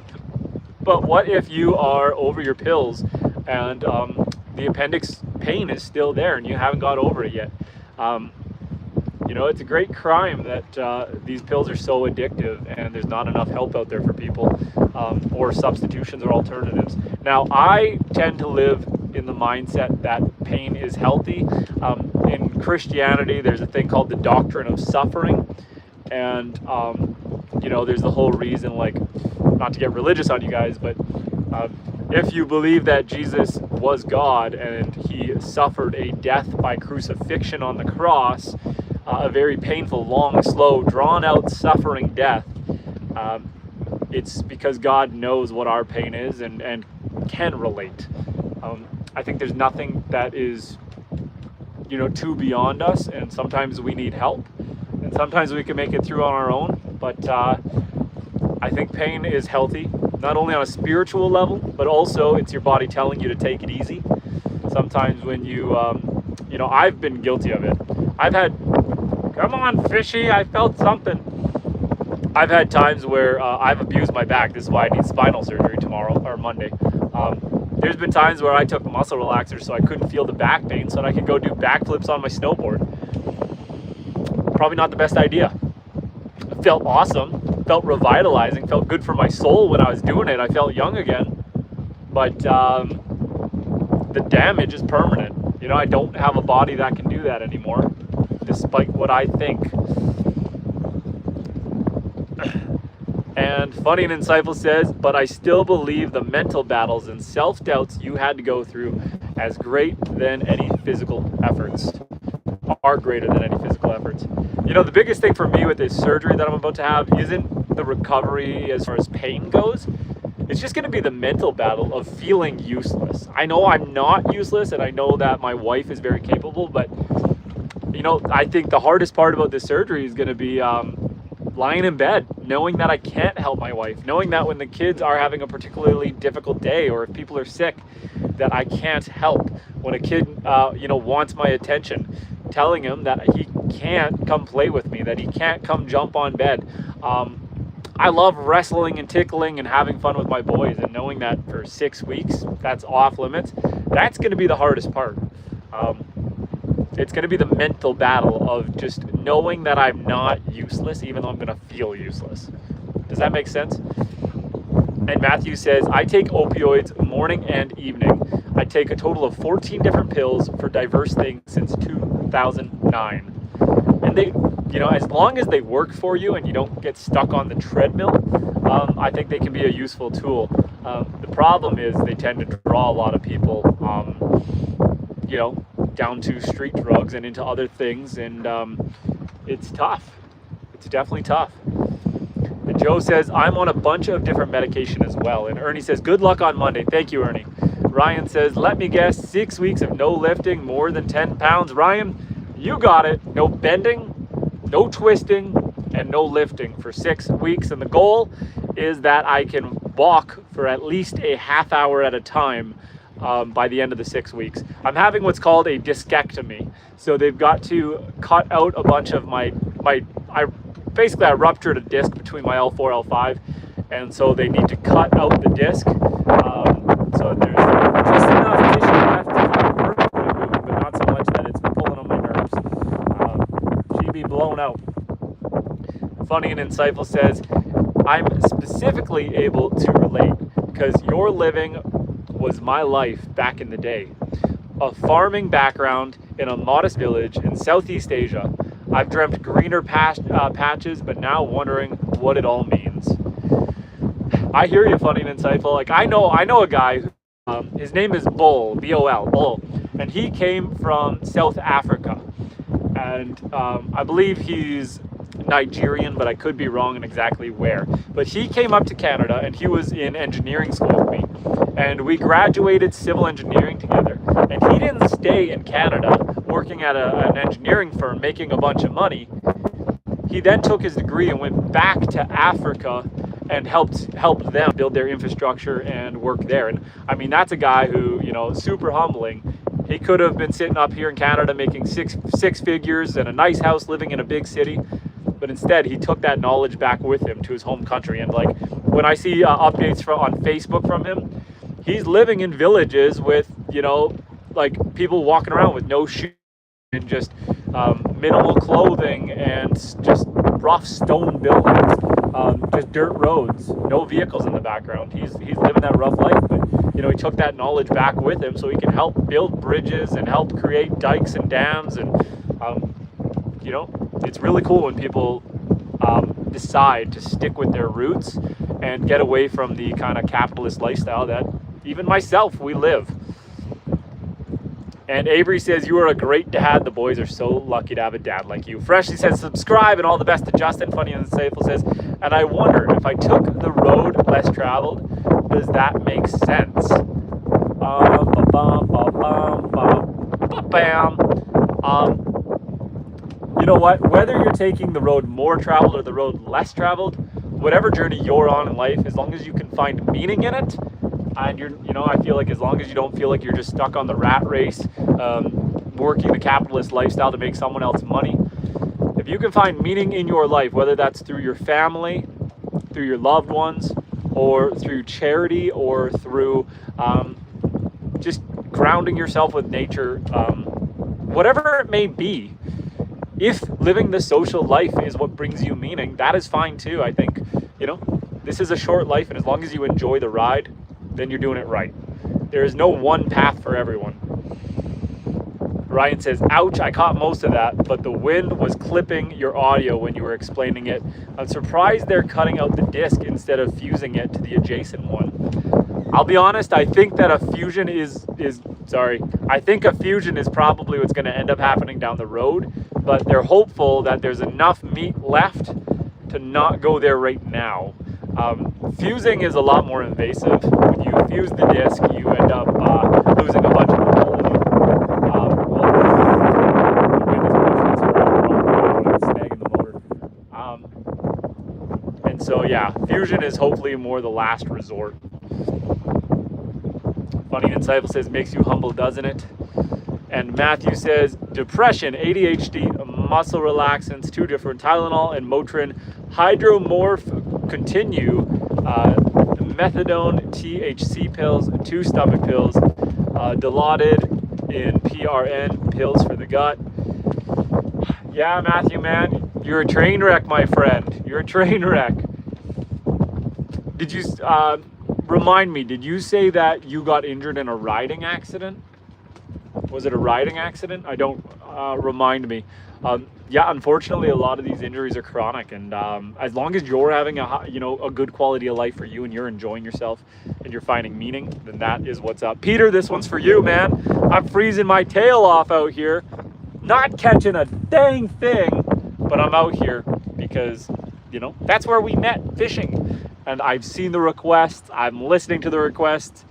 But what if you are over your pills and the appendix pain is still there and you haven't got over it yet? You know, it's a great crime that these pills are so addictive and there's not enough help out there for people, or substitutions or alternatives. Now, I tend to live in the mindset that pain is healthy. In Christianity, there's a thing called the doctrine of suffering. And, you know, there's the whole reason, like, not to get religious on you guys, but if you believe that Jesus was God and he suffered a death by crucifixion on the cross, a very painful, long, slow, drawn-out, suffering death, it's because God knows what our pain is and can relate. I think there's nothing that is, you know, too beyond us, and sometimes we need help, and sometimes we can make it through on our own, but I think pain is healthy, not only on a spiritual level, but also it's your body telling you to take it easy. Sometimes when you, you know, I've been guilty of it. I've had, come on, fishy, I felt something. I've had times where I've abused my back. This is why I need spinal surgery tomorrow, or Monday. There's been times where I took muscle relaxers so I couldn't feel the back pain, so that I could go do backflips on my snowboard. Probably not the best idea. It felt awesome, felt revitalizing, felt good for my soul when I was doing it. I felt young again, but the damage is permanent. You know, I don't have a body that can do that anymore, despite what I think. And Funny and Insightful says, but I still believe the mental battles and self-doubts you had to go through as great than any physical efforts, are greater than any physical efforts. You know, the biggest thing for me with this surgery that I'm about to have isn't the recovery as far as pain goes. It's just going to be the mental battle of feeling useless. I know I'm not useless, and I know that my wife is very capable, but, you know, I think the hardest part about this surgery is going to be lying in bed, knowing that I can't help my wife, knowing that when the kids are having a particularly difficult day, or if people are sick, that I can't help. When a kid, you know, wants my attention, telling him that he can't come play with me, that he can't come jump on bed. I love wrestling and tickling and having fun with my boys, and knowing that for 6 weeks, that's off limits. That's going to be the hardest part. It's going to be the mental battle of just knowing that I'm not useless, even though I'm going to feel useless. Does that make sense? And Matthew says, I take opioids morning and evening. I take a total of 14 different pills for diverse things since 2009. and they, you know, as long as they work for you and you don't get stuck on the treadmill, I think they can be a useful tool. The problem is they tend to draw a lot of people, you know, down to street drugs and into other things, and it's tough. It's definitely tough. And Joe says, I'm on a bunch of different medication as well. And Ernie says, good luck on Monday. Thank you, Ernie. Ryan says, let me guess, 6 weeks of no lifting, more than 10 pounds. Ryan, you got it. No bending, no twisting, and no lifting for 6 weeks. And the goal is that I can walk for at least a half hour at a time by the end of the 6 weeks. I'm having what's called a discectomy. So they've got to cut out a bunch of basically I ruptured a disc between my L4, L5, and so they need to cut out the disc. So there's just enough tissue left to keep it perfectly moving, but not so much that it's pulling on my nerves. She'd be blown out. Funny and Insightful says, I'm specifically able to relate because your living was my life back in the day. A farming background in a modest village in Southeast Asia. I've dreamt greener patches, but now wondering what it all means. I hear you, Funny and Insightful. Like I know a guy, his name is Bull, B-O-L, Bull, and he came from South Africa, and I believe he's Nigerian, but I could be wrong in exactly where. But he came up to Canada, and he was in engineering school with me, and we graduated civil engineering together. And he didn't stay in Canada working at an engineering firm making a bunch of money. He then took his degree and went back to Africa and helped them build their infrastructure and work there. And I mean, that's a guy who, you know, super humbling. He could have been sitting up here in Canada making six figures and a nice house living in a big city, but instead he took that knowledge back with him to his home country. And like when I see updates on Facebook from him, he's living in villages with, you know, like people walking around with no shoes and just minimal clothing and just rough stone buildings, just dirt roads, no vehicles in the background. He's living that rough life, but you know, he took that knowledge back with him so he can help build bridges and help create dikes and dams. And you know, it's really cool when people decide to stick with their roots and get away from the kind of capitalist lifestyle that even myself, we live. And Avery says, you are a great dad. The boys are so lucky to have a dad like you. Freshly says, subscribe, and all the best to Justin. Funny and Insightful says, and I wonder if I took the road less traveled, does that make sense? You know what? Whether you're taking the road more traveled or the road less traveled, whatever journey you're on in life, as long as you can find meaning in it, and I feel like as long as you don't feel like you're just stuck on the rat race, working the capitalist lifestyle to make someone else money, if you can find meaning in your life, whether that's through your family, through your loved ones, or through charity, or through just grounding yourself with nature, whatever it may be, if living the social life is what brings you meaning, that is fine too. I think, you know, this is a short life, and as long as you enjoy the ride, then you're doing it right. There is no one path for everyone. Ryan says, ouch, I caught most of that, but the wind was clipping your audio when you were explaining it. I'm surprised they're cutting out the disc instead of fusing it to the adjacent one. I'll be honest, I think that a fusion I think a fusion is probably what's going to end up happening down the road, but they're hopeful that there's enough meat left to not go there right now. Fusing is a lot more invasive. When you fuse the disc, you end up losing a bunch of quality. Snagging the motor. And so, yeah, fusion is hopefully more the last resort. Funny and Insightful says, makes you humble, doesn't it? And Matthew says, depression, ADHD, muscle relaxants, 2 different Tylenol and Motrin, Hydromorph Continue, methadone, THC pills, 2 stomach pills, Dilaudid in PRN, pills for the gut. Yeah, Matthew, man, you're a train wreck, my friend. You're a train wreck. Did you, remind me, did you say that you got injured in a riding accident? Was it a riding accident? I don't, remind me. yeah, unfortunately, a lot of these injuries are chronic, and as long as you're having a good quality of life for you, and you're enjoying yourself, and you're finding meaning, then that is what's up. Peter, this one's for you, man. I'm freezing my tail off out here, not catching a dang thing, but I'm out here because, that's where we met, fishing. And I've seen the requests. I'm listening to the requests.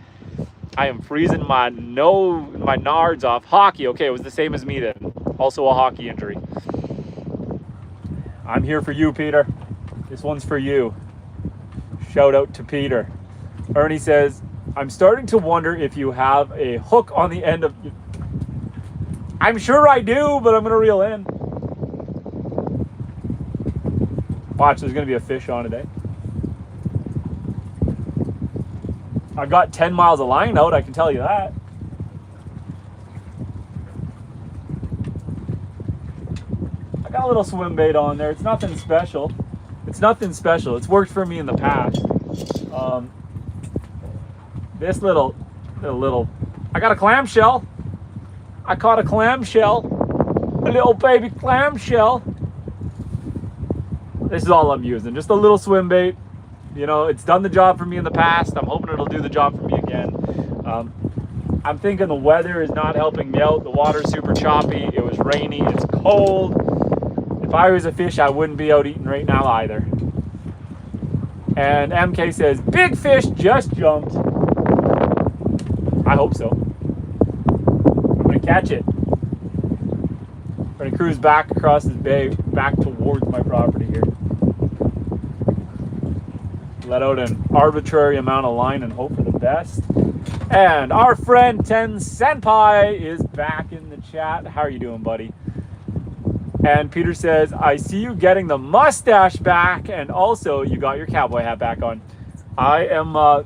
I am freezing my nards off. Hockey. Okay, it was the same as me then. Also a hockey injury. I'm here for you, Peter. This one's for you. Shout out to Peter. Ernie says, I'm starting to wonder if you have a hook on the end of... I'm sure I do, but I'm going to reel in. Watch, there's going to be a fish on today. I got 10 miles of line out, I can tell you that. I got a little swim bait on there. It's nothing special. It's nothing special. It's worked for me in the past. This little, I got a clamshell. I caught a clamshell. A little baby clamshell. This is all I'm using. Just a little swim bait. It's done the job for me in the past. I'm hoping it'll do the job for me again. I'm thinking the weather is not helping me out. The water's super choppy. It was rainy. It's cold. If I was a fish, I wouldn't be out eating right now either. And MK says, big fish just jumped. I hope so. I'm going to catch it. I'm going to cruise back across this bay, back towards my property here. Let out an arbitrary amount of line and hope for the best. And our friend Ten Senpai is back in the chat. How are you doing, buddy? And Peter says, I see you getting the mustache back, and also you got your cowboy hat back on. I am, I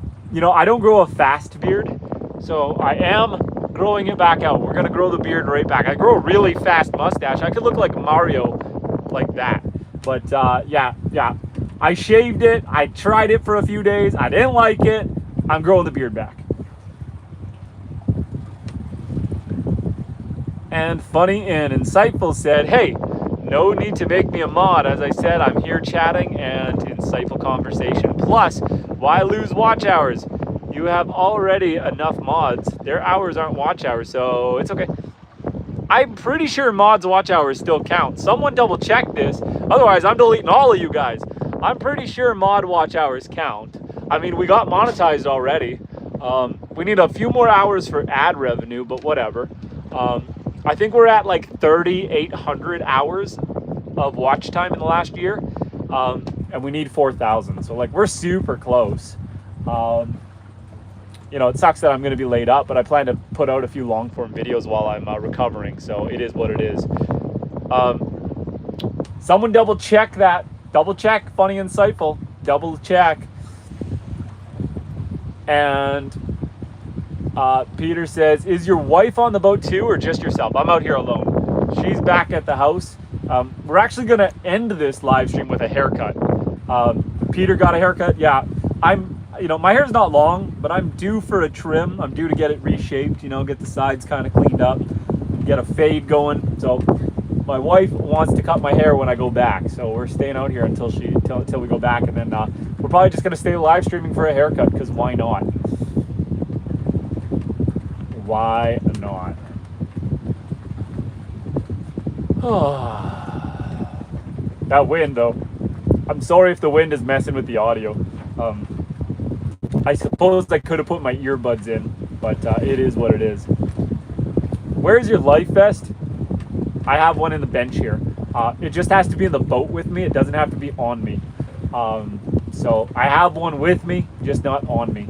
don't grow a fast beard, so I am growing it back out. We're going to grow the beard right back. I grow a really fast mustache. I could look like Mario like that. But, yeah. I shaved it. I tried it for a few days. I didn't like it. I'm growing the beard back. And Funny and Insightful said, hey, no need to make me a mod. As I said, I'm here chatting and insightful conversation. Plus, why lose watch hours? You have already enough mods. Their hours aren't watch hours, so it's okay. I'm pretty sure mods watch hours still count. Someone double check this. Otherwise, I'm deleting all of you guys. I'm pretty sure mod watch hours count. I mean, we got monetized already. We need a few more hours for ad revenue, but whatever. I think we're at like 3,800 hours of watch time in the last year. And we need 4,000. So like we're super close. It sucks that I'm going to be laid up, but I plan to put out a few long form videos while I'm recovering. So it is what it is. Someone double check that. Double check, Funny Insightful. Double check. And Peter says, is your wife on the boat too, or just yourself? I'm out here alone. She's back at the house. We're actually going to end this live stream with a haircut. Peter got a haircut. Yeah, my hair's not long, but I'm due for a trim. I'm due to get it reshaped, get the sides kind of cleaned up, get a fade going. So my wife wants to cut my hair when I go back. So we're staying out here until we go back. And then we're probably just going to stay live streaming for a haircut, because why not? Why not? That wind, though. I'm sorry if the wind is messing with the audio. I suppose I could have put my earbuds in, but it is what it is. Where's your life vest? I have one in the bench here. It just has to be in the boat with me. It doesn't have to be on me. So I have one with me, just not on me.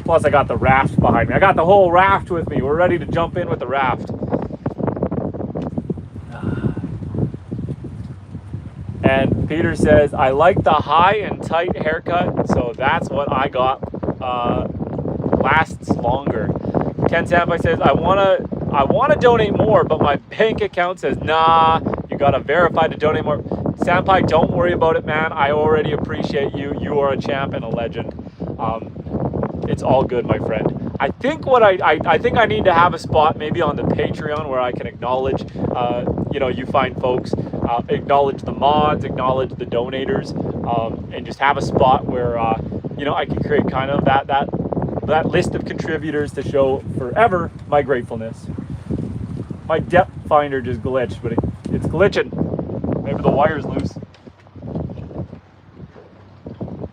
Plus I got the raft behind me. I got the whole raft with me. We're ready to jump in with the raft. And Peter says, I like the high and tight haircut, so that's what I got. Lasts longer. Ken Sampai says, I wanna donate more, but my bank account says, nah, you gotta verify to donate more. Sampai, don't worry about it, man. I already appreciate you. You are a champ and a legend. It's all good, my friend. I think what I think I need to have a spot maybe on the Patreon where I can acknowledge, you know, you find folks, acknowledge the mods, acknowledge the donators, and just have a spot where, you know, I can create kind of that list of contributors to show forever my gratefulness. My depth finder just glitched, but it's glitching. Maybe the wire's loose.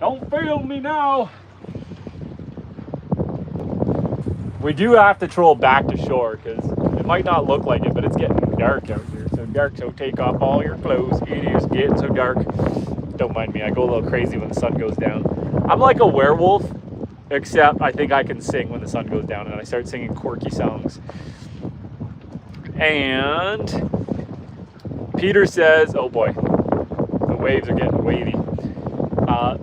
Don't fail me now. We do have to troll back to shore because it might not look like it, but it's getting dark out here. So dark, so take off all your clothes. It is getting so dark. Don't mind me, I go a little crazy when the sun goes down. I'm like a werewolf, except I think I can sing when the sun goes down and I start singing quirky songs. And Peter says, oh boy, the waves are getting wavy.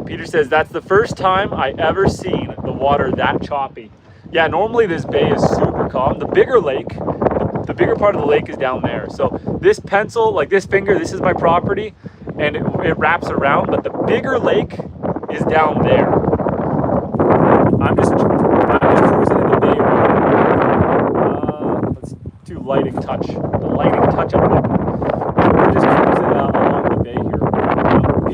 Peter says, that's the first time I ever seen the water that choppy. Yeah, normally this bay is super calm. The bigger lake, the bigger part of the lake is down there. So this pencil, like this finger, this is my property, and it wraps around, but the bigger lake is down there. I'm just cruising in the bay right now. Let's do lighting touch. The lighting touch up there. We're just cruising along the bay here.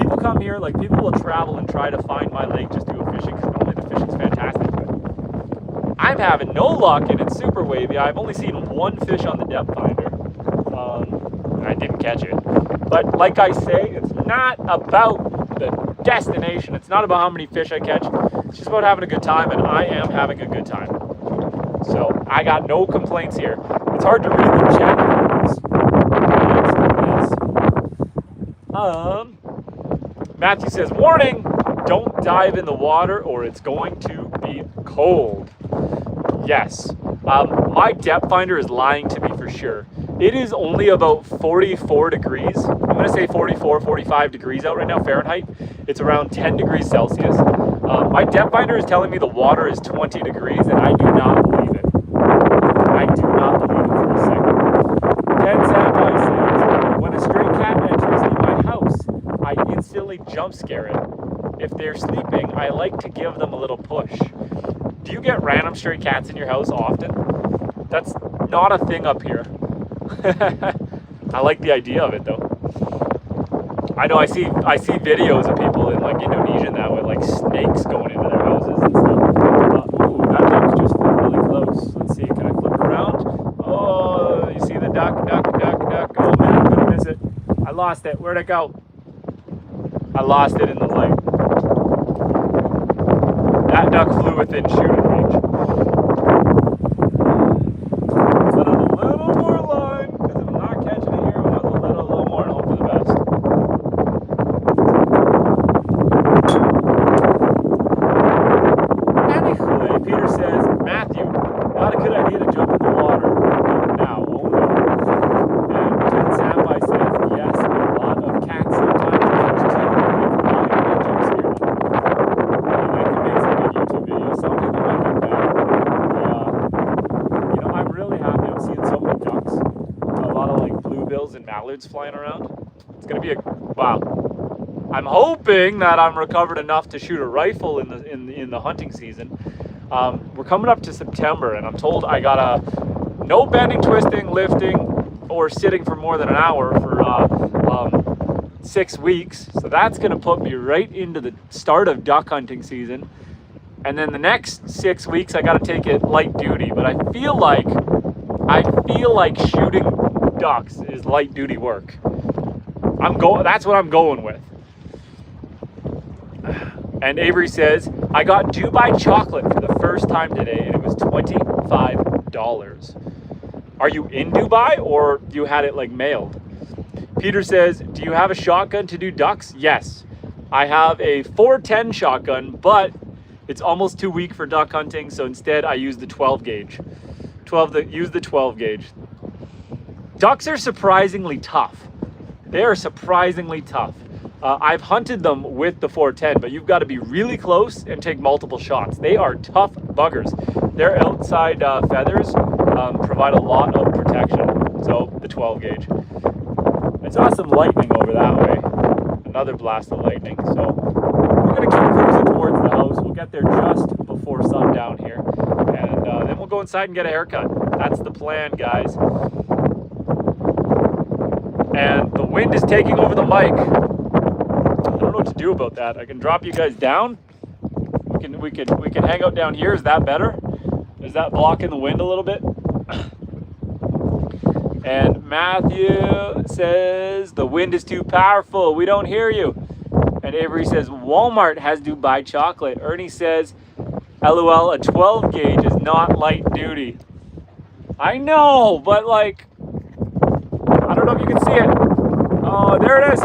People come here, like people will travel and try to find my lake just to go fishing, because normally the fishing's fantastic. I'm having no luck and it's super wavy. I've only seen one fish on the depth finder. I didn't catch it. But like I say, it's not about the destination. It's not about how many fish I catch. It's just about having a good time, and I am having a good time. So I got no complaints here. It's hard to read the chat. Matthew says, warning, don't dive in the water or it's going to be cold. Yes, my depth finder is lying to me for sure. It is only about 44 degrees. I'm going to say 44, 45 degrees out right now, Fahrenheit. It's around 10 degrees Celsius. My depth finder is telling me the water is 20 degrees, and I do not believe it. I do not believe it for a second. Ken Santai says, when a stray cat enters in my house, I instantly jump scare it. If they're sleeping, I like to give them a little push. Do you get random stray cats in your house often? That's not a thing up here. I like the idea of it though. I know I see videos of people in like Indonesia and that with like snakes going into their houses and stuff. Ooh, that duck's just flew really close. Let's see, can I flip around? Oh, you see the duck. Oh man, I'm gonna miss it. I lost it. Where'd it go? I lost it in the light. That duck flew within shooting range. Let out a little more line, because if I'm not catching it here, I'm going to let out a little more and hope for the best. Anyway, Peter says, Matthew, not a good idea to jump in the water now, only. And Ken Sampai says, yes, a lot of cats sometimes catch too. And mallards flying around. It's gonna be a wow. I'm hoping that I'm recovered enough to shoot a rifle in the hunting season. We're coming up to September, and I'm told I gotta no bending, twisting, lifting, or sitting for more than an hour for 6 weeks. So that's gonna put me right into the start of duck hunting season. And then the next 6 weeks I gotta take it light duty. But I feel like shooting ducks is light duty work. That's what I'm going with. And Avery says, I got Dubai chocolate for the first time today and it was $25. Are you in Dubai or you had it like mailed? Peter says, do you have a shotgun to do ducks? Yes. I have a 410 shotgun, but it's almost too weak for duck hunting, so instead I use the 12 gauge. Use the 12 gauge. Ducks are surprisingly tough. They are surprisingly tough. I've hunted them with the 410, but you've got to be really close and take multiple shots. They are tough buggers. Their outside feathers provide a lot of protection. So the 12 gauge. I saw some lightning over that way. another blast of lightning. So we're going to keep cruising towards the house. We'll get there just before sundown here. And then we'll go inside and get a haircut. That's the plan, guys. And the wind is taking over the mic. I don't know what to do about that. I can drop you guys down. We can hang out down here. Is that better? Is that blocking the wind a little bit? And Matthew says the wind is too powerful. We don't hear you. And Avery says Walmart has Dubai chocolate. Ernie says, LOL, a 12 gauge is not light duty. I know, but like, I don't know if you can see it. Oh, there it is.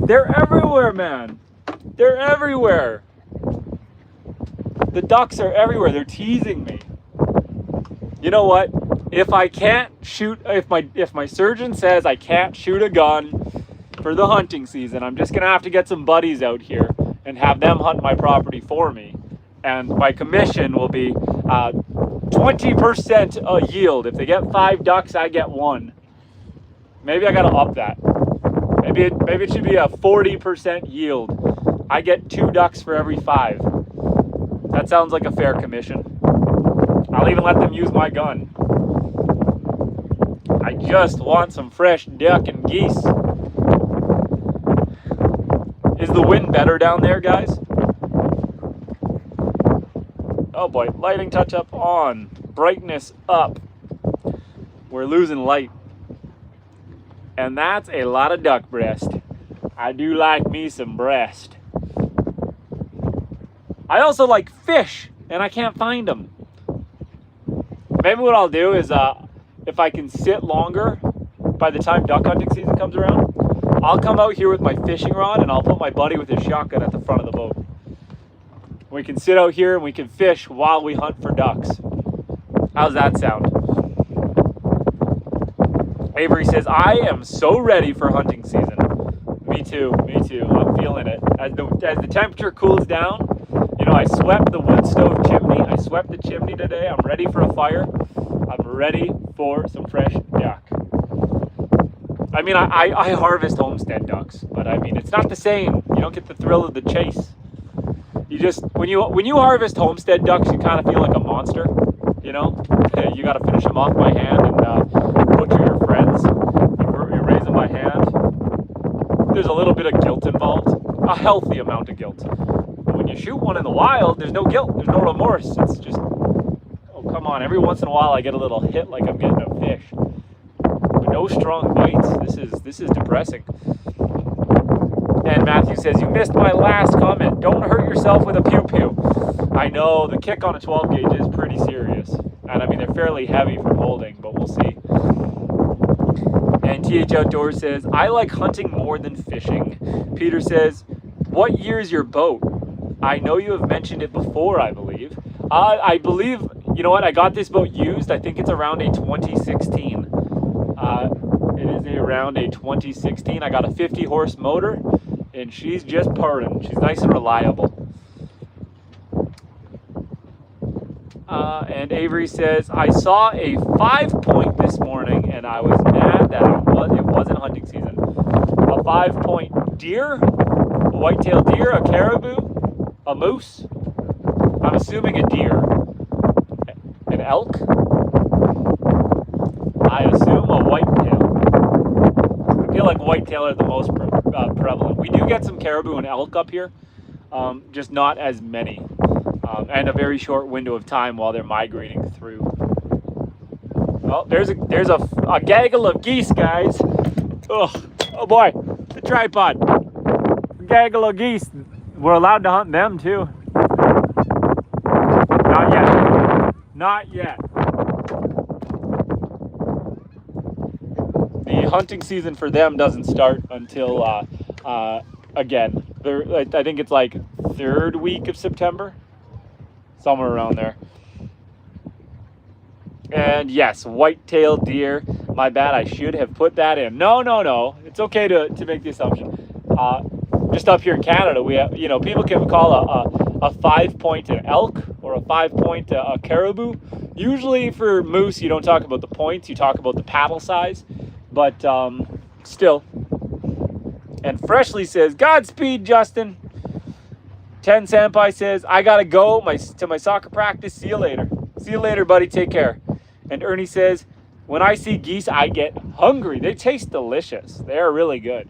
They're everywhere, man. They're everywhere. The ducks are everywhere. They're teasing me. You know what? If I can't shoot, if my surgeon says I can't shoot a gun for the hunting season, I'm just gonna have to get some buddies out here and have them hunt my property for me. And my commission will be 20% a yield. If they get 5 ducks, I get 1. Maybe I gotta up that. Maybe it should be a 40% yield. I get 2 ducks for every 5. That sounds like a fair commission. I'll even let them use my gun. I just want some fresh duck and geese. Is the wind better down there, guys? Oh boy, lighting touch up on. Brightness up. We're losing light. And that's a lot of duck breast. I do like me some breast. I also like fish, and I can't find them. Maybe what I'll do is, if I can sit longer by the time duck hunting season comes around, I'll come out here with my fishing rod and I'll put my buddy with his shotgun at the front of the boat. We can sit out here and we can fish while we hunt for ducks. How's that sound? Avery says, I am so ready for hunting season. Me too, me too. I'm feeling it. As the temperature cools down, you know, I swept the wood stove chimney. I swept the chimney today. I'm ready for a fire. I'm ready for some fresh duck. I mean, I harvest Homestead ducks, but I mean, it's not the same. You don't get the thrill of the chase. You just, when you harvest Homestead ducks, you kind of feel like a monster, you know? You got to finish them off by hand and butcher your friends. You raise them by hand. There's a little bit of guilt involved, a healthy amount of guilt. But when you shoot one in the wild, there's no guilt, there's no remorse. It's just, oh, come on. Every once in a while, I get a little hit like I'm getting a fish. But no strong bites. This is depressing. And Matthew says, you missed my last comment. Don't hurt yourself with a pew-pew. I know the kick on a 12 gauge is pretty serious. And I mean, they're fairly heavy for holding, but we'll see. And TH Outdoors says, I like hunting more than fishing. Peter says, what year is your boat? I know you have mentioned it before, I believe. I believe, you know what, I got this boat used. I think it's around a 2016. It is around a 2016. I got a 50 horse motor, and she's just purring. She's nice and reliable. And Avery says, I saw a 5-point this morning, and I was mad that it wasn't hunting season. A 5-point deer, a white-tailed deer, a caribou, a moose. I'm assuming a deer. An elk. I assume a whitetail. I feel like whitetail are the most prevalent. We do get some caribou and elk up here, just not as many. And a very short window of time while they're migrating through. Oh, there's a gaggle of geese, guys. Oh boy, the tripod. A gaggle of geese. We're allowed to hunt them too. Not yet. Not yet. The hunting season for them doesn't start until again. I think it's like 3rd week of September. Somewhere around there. And yes, white-tailed deer. My bad, I should have put that in. No. It's okay to make the assumption. Just up here in Canada, we have, you know, people can call a 5-point an elk or a 5-point a caribou. Usually for moose, you don't talk about the points, you talk about the paddle size. But still. And Freshly says, Godspeed, Justin. 10 Senpai says, I gotta go to my soccer practice. See you later. See you later, buddy. Take care. And Ernie says, when I see geese, I get hungry. They taste delicious. They are really good.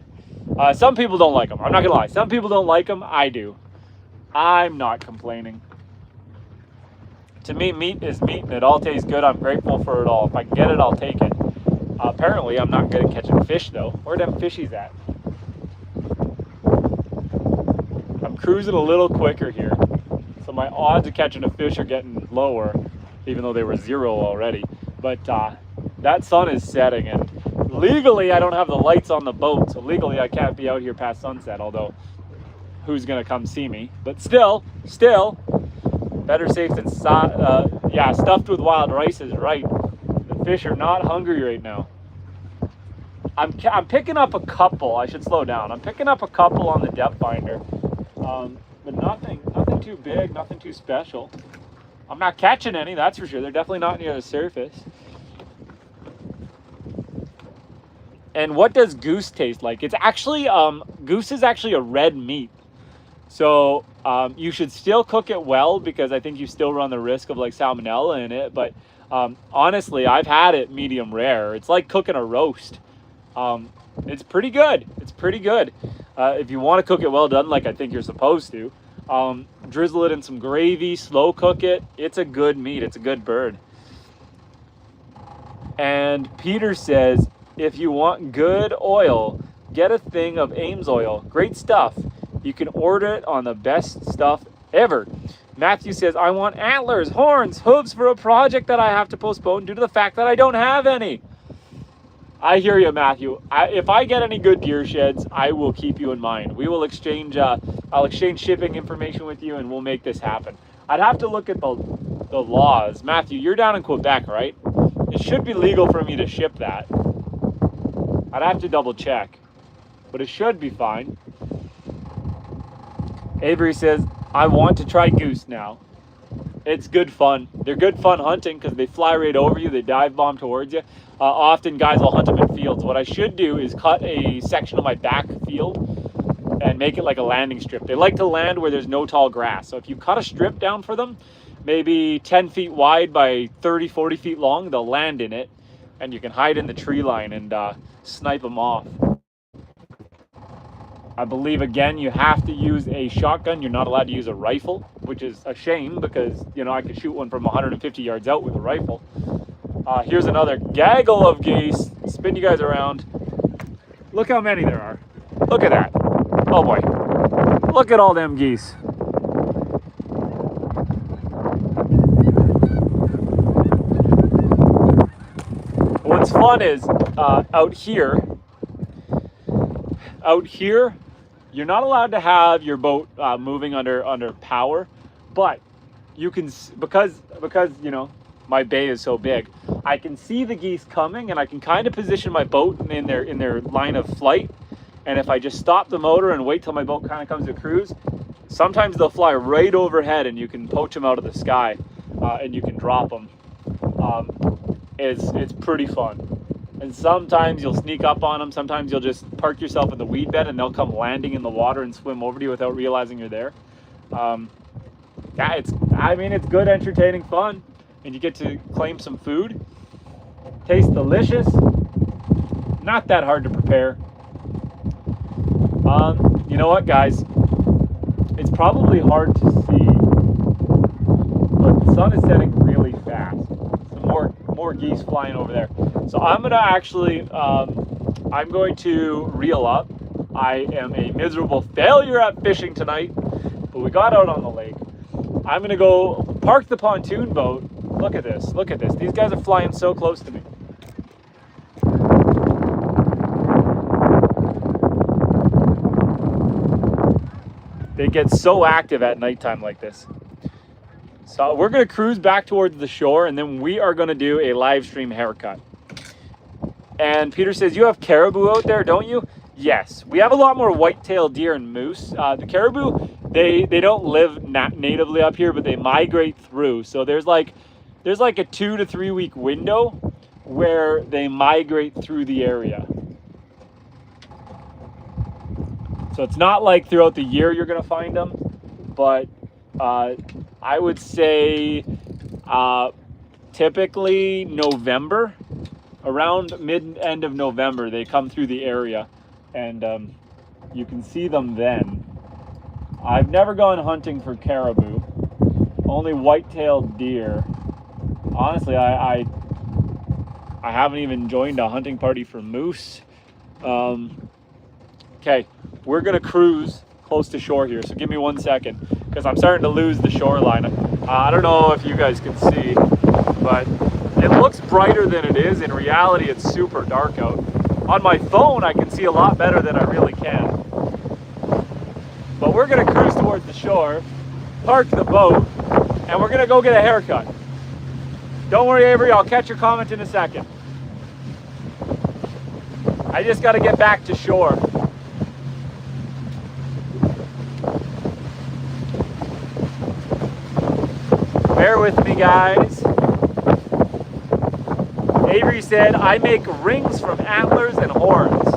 Some people don't like them. I'm not gonna lie. Some people don't like them. I do. I'm not complaining. To me, meat is meat, and it all tastes good. I'm grateful for it all. If I can get it, I'll take it. Apparently, I'm not good at catching fish, though. Where them fishies at? I'm cruising a little quicker here. So my odds of catching a fish are getting lower, even though they were 0 already. But that sun is setting, and legally, I don't have the lights on the boat. So legally, I can't be out here past sunset, although who's going to come see me? But still, better safe than yeah, stuffed with wild rice is right. The fish are not hungry right now. I'm picking up a couple. I should slow down. I'm picking up a couple on the depth finder, but nothing too big, nothing too special. I'm not catching any, that's for sure. They're definitely not near the surface. And what does goose taste like? It's actually goose is actually a red meat. So you should still cook it well, because I think you still run the risk of like salmonella in it. But honestly, I've had it medium rare. It's like cooking a roast. It's pretty good. It's pretty good. If you want to cook it well done, like I think you're supposed to, drizzle it in some gravy, slow cook it. It's a good meat. It's a good bird. And Peter says, if you want good oil, get a thing of Ames oil. Great stuff. You can order it on the best stuff ever. Matthew says, I want antlers, horns, hooves for a project that I have to postpone due to the fact that I don't have any. I hear you, Matthew. If I get any good deer sheds, I will keep you in mind. We will exchange, I'll exchange shipping information with you, and we'll make this happen. I'd have to look at the laws. Matthew, you're down in Quebec, right? It should be legal for me to ship that. I'd have to double check, but it should be fine. Avery says, I want to try goose now. It's good fun. They're good fun hunting because they fly right over you. They dive bomb towards you. Often guys will hunt them in fields. What I should do is cut a section of my back field and make it like a landing strip. They like to land where there's no tall grass. So if you cut a strip down for them, maybe 10 feet wide by 30, 40 feet long, they'll land in it, and you can hide in the tree line and snipe them off. I believe, again, you have to use a shotgun. You're not allowed to use a rifle, which is a shame because, you know, I could shoot one from 150 yards out with a rifle. Here's another gaggle of geese. Spin you guys around. Look how many there are. Look at that. Oh boy. Look at all them geese. What's fun is out here, you're not allowed to have your boat moving under power, but you can, because you know my bay is so big, I can see the geese coming, and I can kind of position my boat in their line of flight. And if I just stop the motor and wait till my boat kind of comes to cruise, sometimes they'll fly right overhead, and you can poach them out of the sky, and you can drop them. It's pretty fun. And sometimes you'll sneak up on them. Sometimes you'll just park yourself in the weed bed, and they'll come landing in the water and swim over to you without realizing you're there. Yeah, it's good, entertaining fun, and you get to claim some food. Tastes delicious. Not that hard to prepare. You know what, guys? It's probably hard to see, but the sun is setting really fast. Some more geese flying over there. So I'm gonna actually, I'm going to reel up. I am a miserable failure at fishing tonight, but we got out on the lake. I'm gonna go park the pontoon boat. Look at this, look at this. These guys are flying so close to me. They get so active at nighttime like this. So we're gonna cruise back towards the shore, and then we are gonna do a live stream haircut. And Peter says, you have caribou out there, don't you? Yes, we have a lot more white-tailed deer and moose. The caribou, they don't live natively up here, but they migrate through. So there's like a 2 to 3 week window where they migrate through the area. So it's not like throughout the year you're going to find them, but I would say typically November, around end of November, they come through the area, and you can see them then. I've never gone hunting for caribou, only white-tailed deer. Honestly, I haven't even joined a hunting party for moose. Okay, we're gonna cruise close to shore here, so give me 1 second, because I'm starting to lose the shoreline. I don't know if you guys can see, but it looks brighter than it is. In reality, it's super dark out. On my phone, I can see a lot better than I really can. But we're gonna cruise towards the shore, park the boat, and we're gonna go get a haircut. Don't worry, Avery, I'll catch your comment in a second. I just gotta get back to shore. Bear with me, guys. Avery said, I make rings from antlers and horns.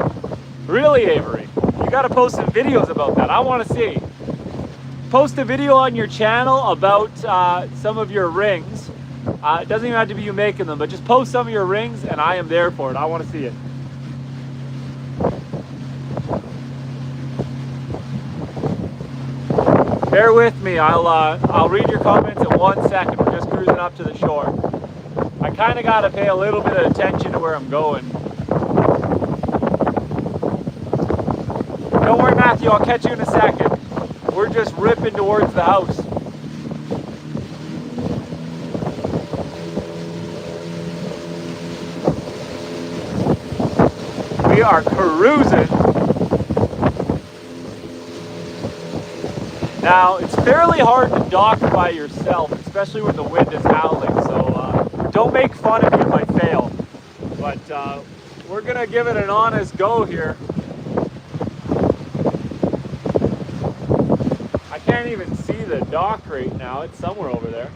Really, Avery? You gotta post some videos about that. I wanna see. Post a video on your channel about some of your rings. It doesn't even have to be you making them, but just post some of your rings and I am there for it. I wanna see it. Bear with me, I'll read your comments in 1 second. We're just cruising up to the shore. I kind of got to pay a little bit of attention to where I'm going. Don't worry, Matthew, I'll catch you in a second. We're just ripping towards the house. We are cruising. Now, it's fairly hard to dock by yourself, especially when the wind is howling, so don't make fun of me if I fail. But we're gonna give it an honest go here. I can't even see the dock right now. It's somewhere over there.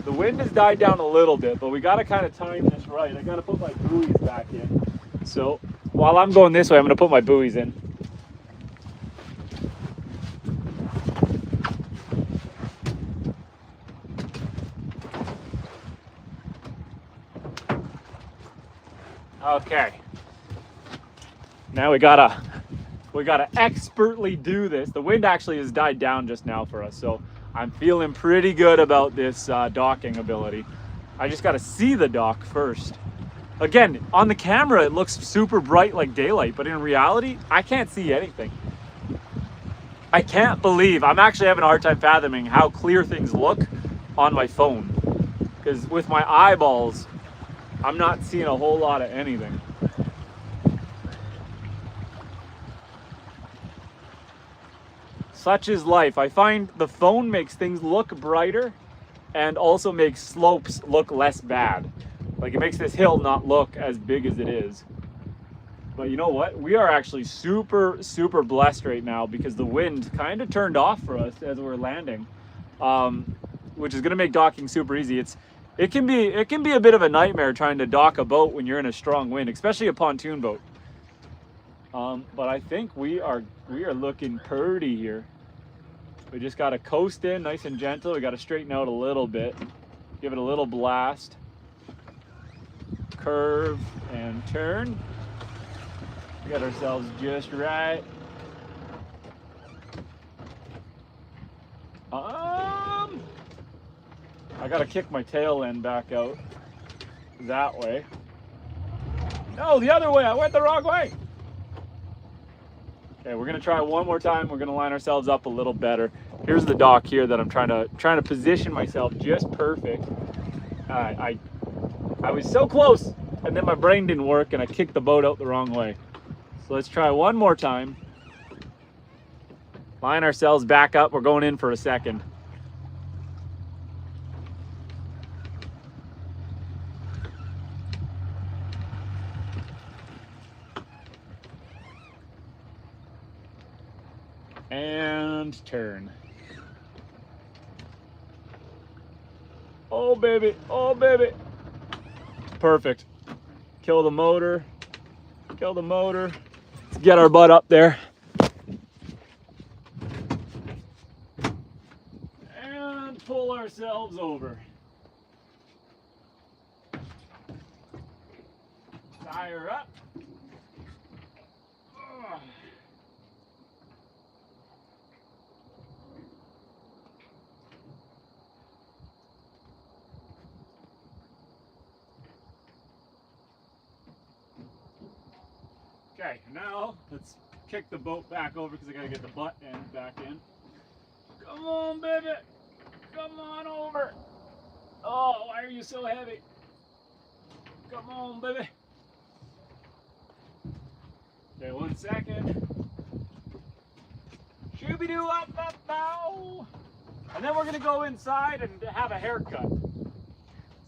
The wind has died down a little bit, but we gotta kind of time this right. I gotta put my buoys back in. So while I'm going this way, I'm gonna put my buoys in. Okay. Now we gotta expertly do this. The wind actually has died down just now for us, so I'm feeling pretty good about this docking ability. I just gotta see the dock first. Again, on the camera it looks super bright like daylight, but in reality, I can't see anything. I can't believe, I'm actually having a hard time fathoming how clear things look on my phone. Because with my eyeballs, I'm not seeing a whole lot of anything. Such is life. I find the phone makes things look brighter and also makes slopes look less bad. Like it makes this hill not look as big as it is. But you know what? We are actually super, super blessed right now because the wind kind of turned off for us as we're landing, which is gonna make docking super easy. It can be a bit of a nightmare trying to dock a boat when you're in a strong wind, especially a pontoon boat. But I think we are looking pretty here. We just gotta coast in nice and gentle. We gotta straighten out a little bit, give it a little blast. Curve and turn. We got ourselves just right. I gotta kick my tail end back out that way. No, the other way. I went the wrong way. Okay, we're gonna try one more time. We're gonna line ourselves up a little better. Here's the dock here that I'm trying to position myself just perfect. I was so close, and then my brain didn't work, and I kicked the boat out the wrong way. So let's try one more time. Line ourselves back up. We're going in for a second. And turn. Oh baby, oh baby. Perfect. Kill the motor. kill the motor. Let's get our butt up there. And pull ourselves over. Tire up. Okay, now let's kick the boat back over because I gotta get the butt end back in. Come on, baby. Come on over. Oh, why are you so heavy? Come on, baby. Okay, 1 second. Shooby-doo up, up, bow. And then we're gonna go inside and have a haircut.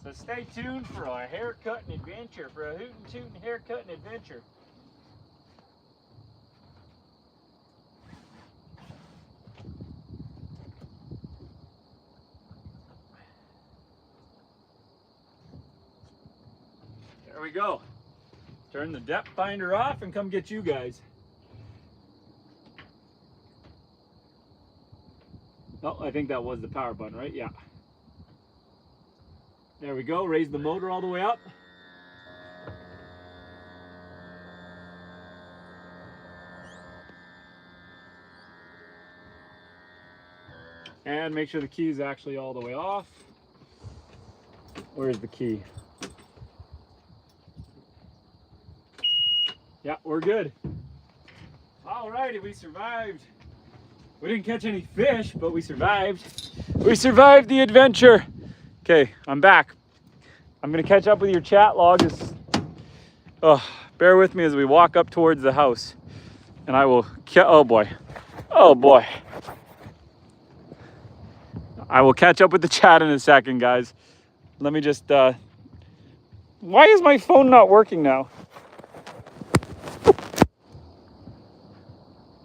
So stay tuned for a haircut and adventure, for a hootin' tootin' haircut and adventure. There we go. Turn the depth finder off and come get you guys. Oh, I think that was the power button, right? Yeah. There we go. Raise the motor all the way up. And make sure the key is actually all the way off. Where's the key? Yeah, we're good. Alrighty, we survived. We didn't catch any fish, but we survived. We survived the adventure. Okay, I'm back. I'm gonna catch up with your chat log. Bear with me as we walk up towards the house. And I will, oh boy. Oh boy. I will catch up with the chat in a second, guys. Let me just, why is my phone not working now?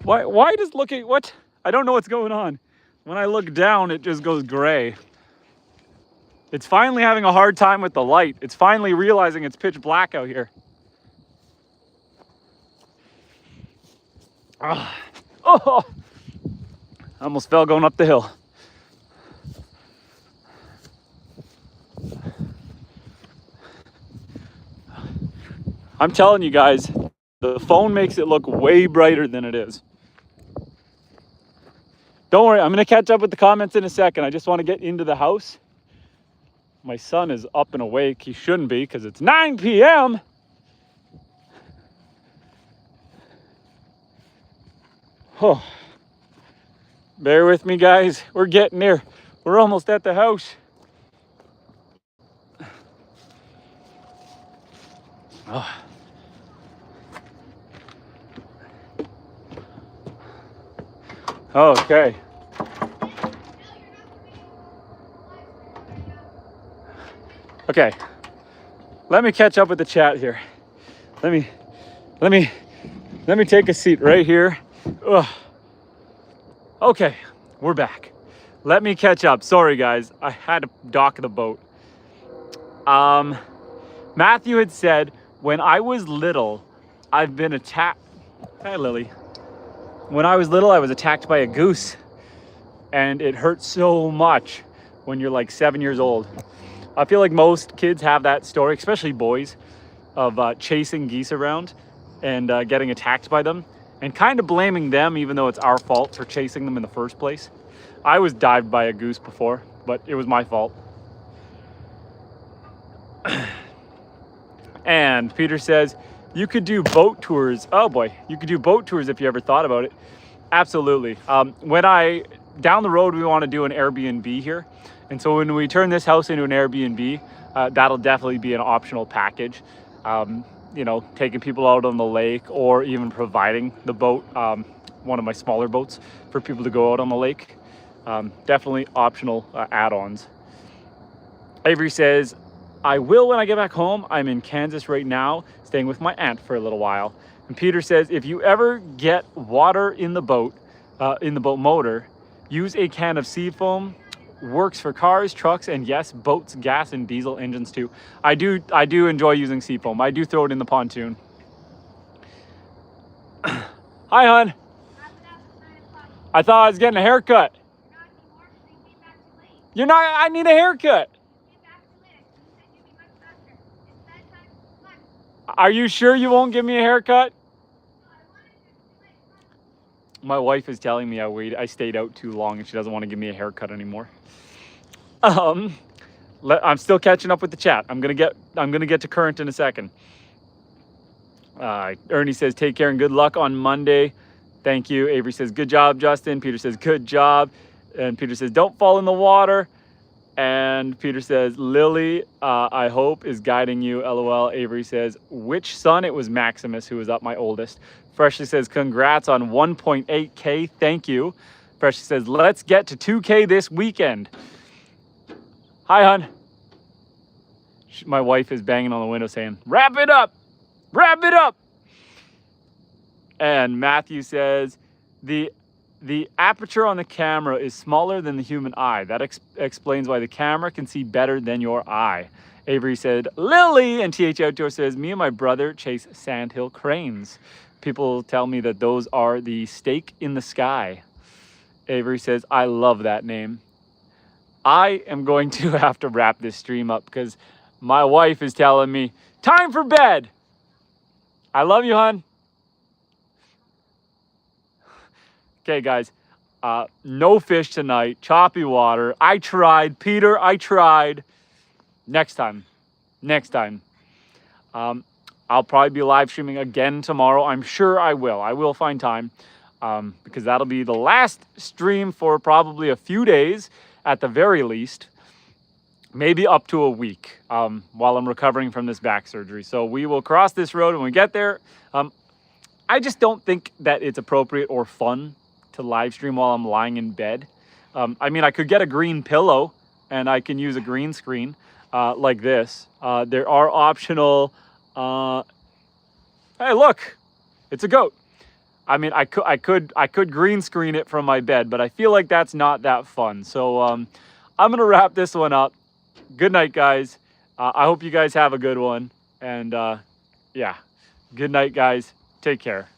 Why does looking, what? I don't know what's going on. When I look down, it just goes gray. It's finally having a hard time with the light. It's finally realizing it's pitch black out here. Oh, I almost fell going up the hill. I'm telling you guys, the phone makes it look way brighter than it is. Don't worry, I'm gonna catch up with the comments in a second. I just want to get into the house. My son is up and awake. He shouldn't be because it's 9 p.m. Oh, bear with me, guys. We're getting there. We're almost at the house. Oh. Okay. Okay. Let me catch up with the chat here. Let me take a seat right here. Ugh. Okay, we're back. Let me catch up. Sorry guys, I had to dock the boat. Matthew had said, when I was little, I've been attacked. Hi Lily. When I was little, I was attacked by a goose, and it hurt so much when you're like 7 years old. I feel like most kids have that story, especially boys, of chasing geese around and getting attacked by them and kind of blaming them, even though it's our fault for chasing them in the first place. I was dived by a goose before, but it was my fault. And Peter says, you could do boat tours. Oh boy, you could do boat tours if you ever thought about it. Absolutely. Down the road, we want to do an Airbnb here. And so when we turn this house into an Airbnb, that'll definitely be an optional package. You know, taking people out on the lake or even providing the boat, one of my smaller boats for people to go out on the lake. Definitely optional add-ons. Avery says, I will when I get back home. I'm in Kansas right now, staying with my aunt for a little while. And Peter says, if you ever get water in the boat motor, use a can of seafoam. Works for cars, trucks, and yes, boats, gas, and diesel engines too. I do enjoy using seafoam. I do throw it in the pontoon. Hi, hon. I thought I was getting a haircut. You're not, I need a haircut. Are you sure you won't give me a haircut? My wife is telling me I stayed out too long and she doesn't want to give me a haircut anymore. I'm still catching up with the chat. I'm gonna get to current in a second. Ernie says, take care and good luck on Monday. Thank you. Avery says, good job, Justin. Peter says, good job. And Peter says, don't fall in the water. And Peter says, Lily, I hope is guiding you, LOL. Avery says, which son? It was Maximus who was up, my oldest. Freshly says, congrats on 1.8K. Thank you. Freshly says, let's get to 2K this weekend. Hi, hon. My wife is banging on the window saying, wrap it up. Wrap it up. And Matthew says, the aperture on the camera is smaller than the human eye. That explains why the camera can see better than your eye. Avery said, Lily, and TH Outdoor says, me and my brother chase sandhill cranes. People tell me that those are the stake in the sky. Avery says, I love that name. I am going to have to wrap this stream up because my wife is telling me, time for bed. I love you, hon. Okay, guys. No fish tonight. Choppy water. I tried. Peter, I tried. Next time. Next time. I'll probably be live streaming again tomorrow. I'm sure I will. I will find time because that'll be the last stream for probably a few days at the very least. Maybe up to a week while I'm recovering from this back surgery. So we will cross this road when we get there. I just don't think that it's appropriate or fun to live stream while I'm lying in bed. I mean, I could get a green pillow and I can use a green screen like this. There are optional, hey, look, it's a goat. I mean, I could green screen it from my bed, but I feel like that's not that fun. So I'm gonna wrap this one up. Good night, guys. I hope you guys have a good one. And yeah, good night, guys. Take care.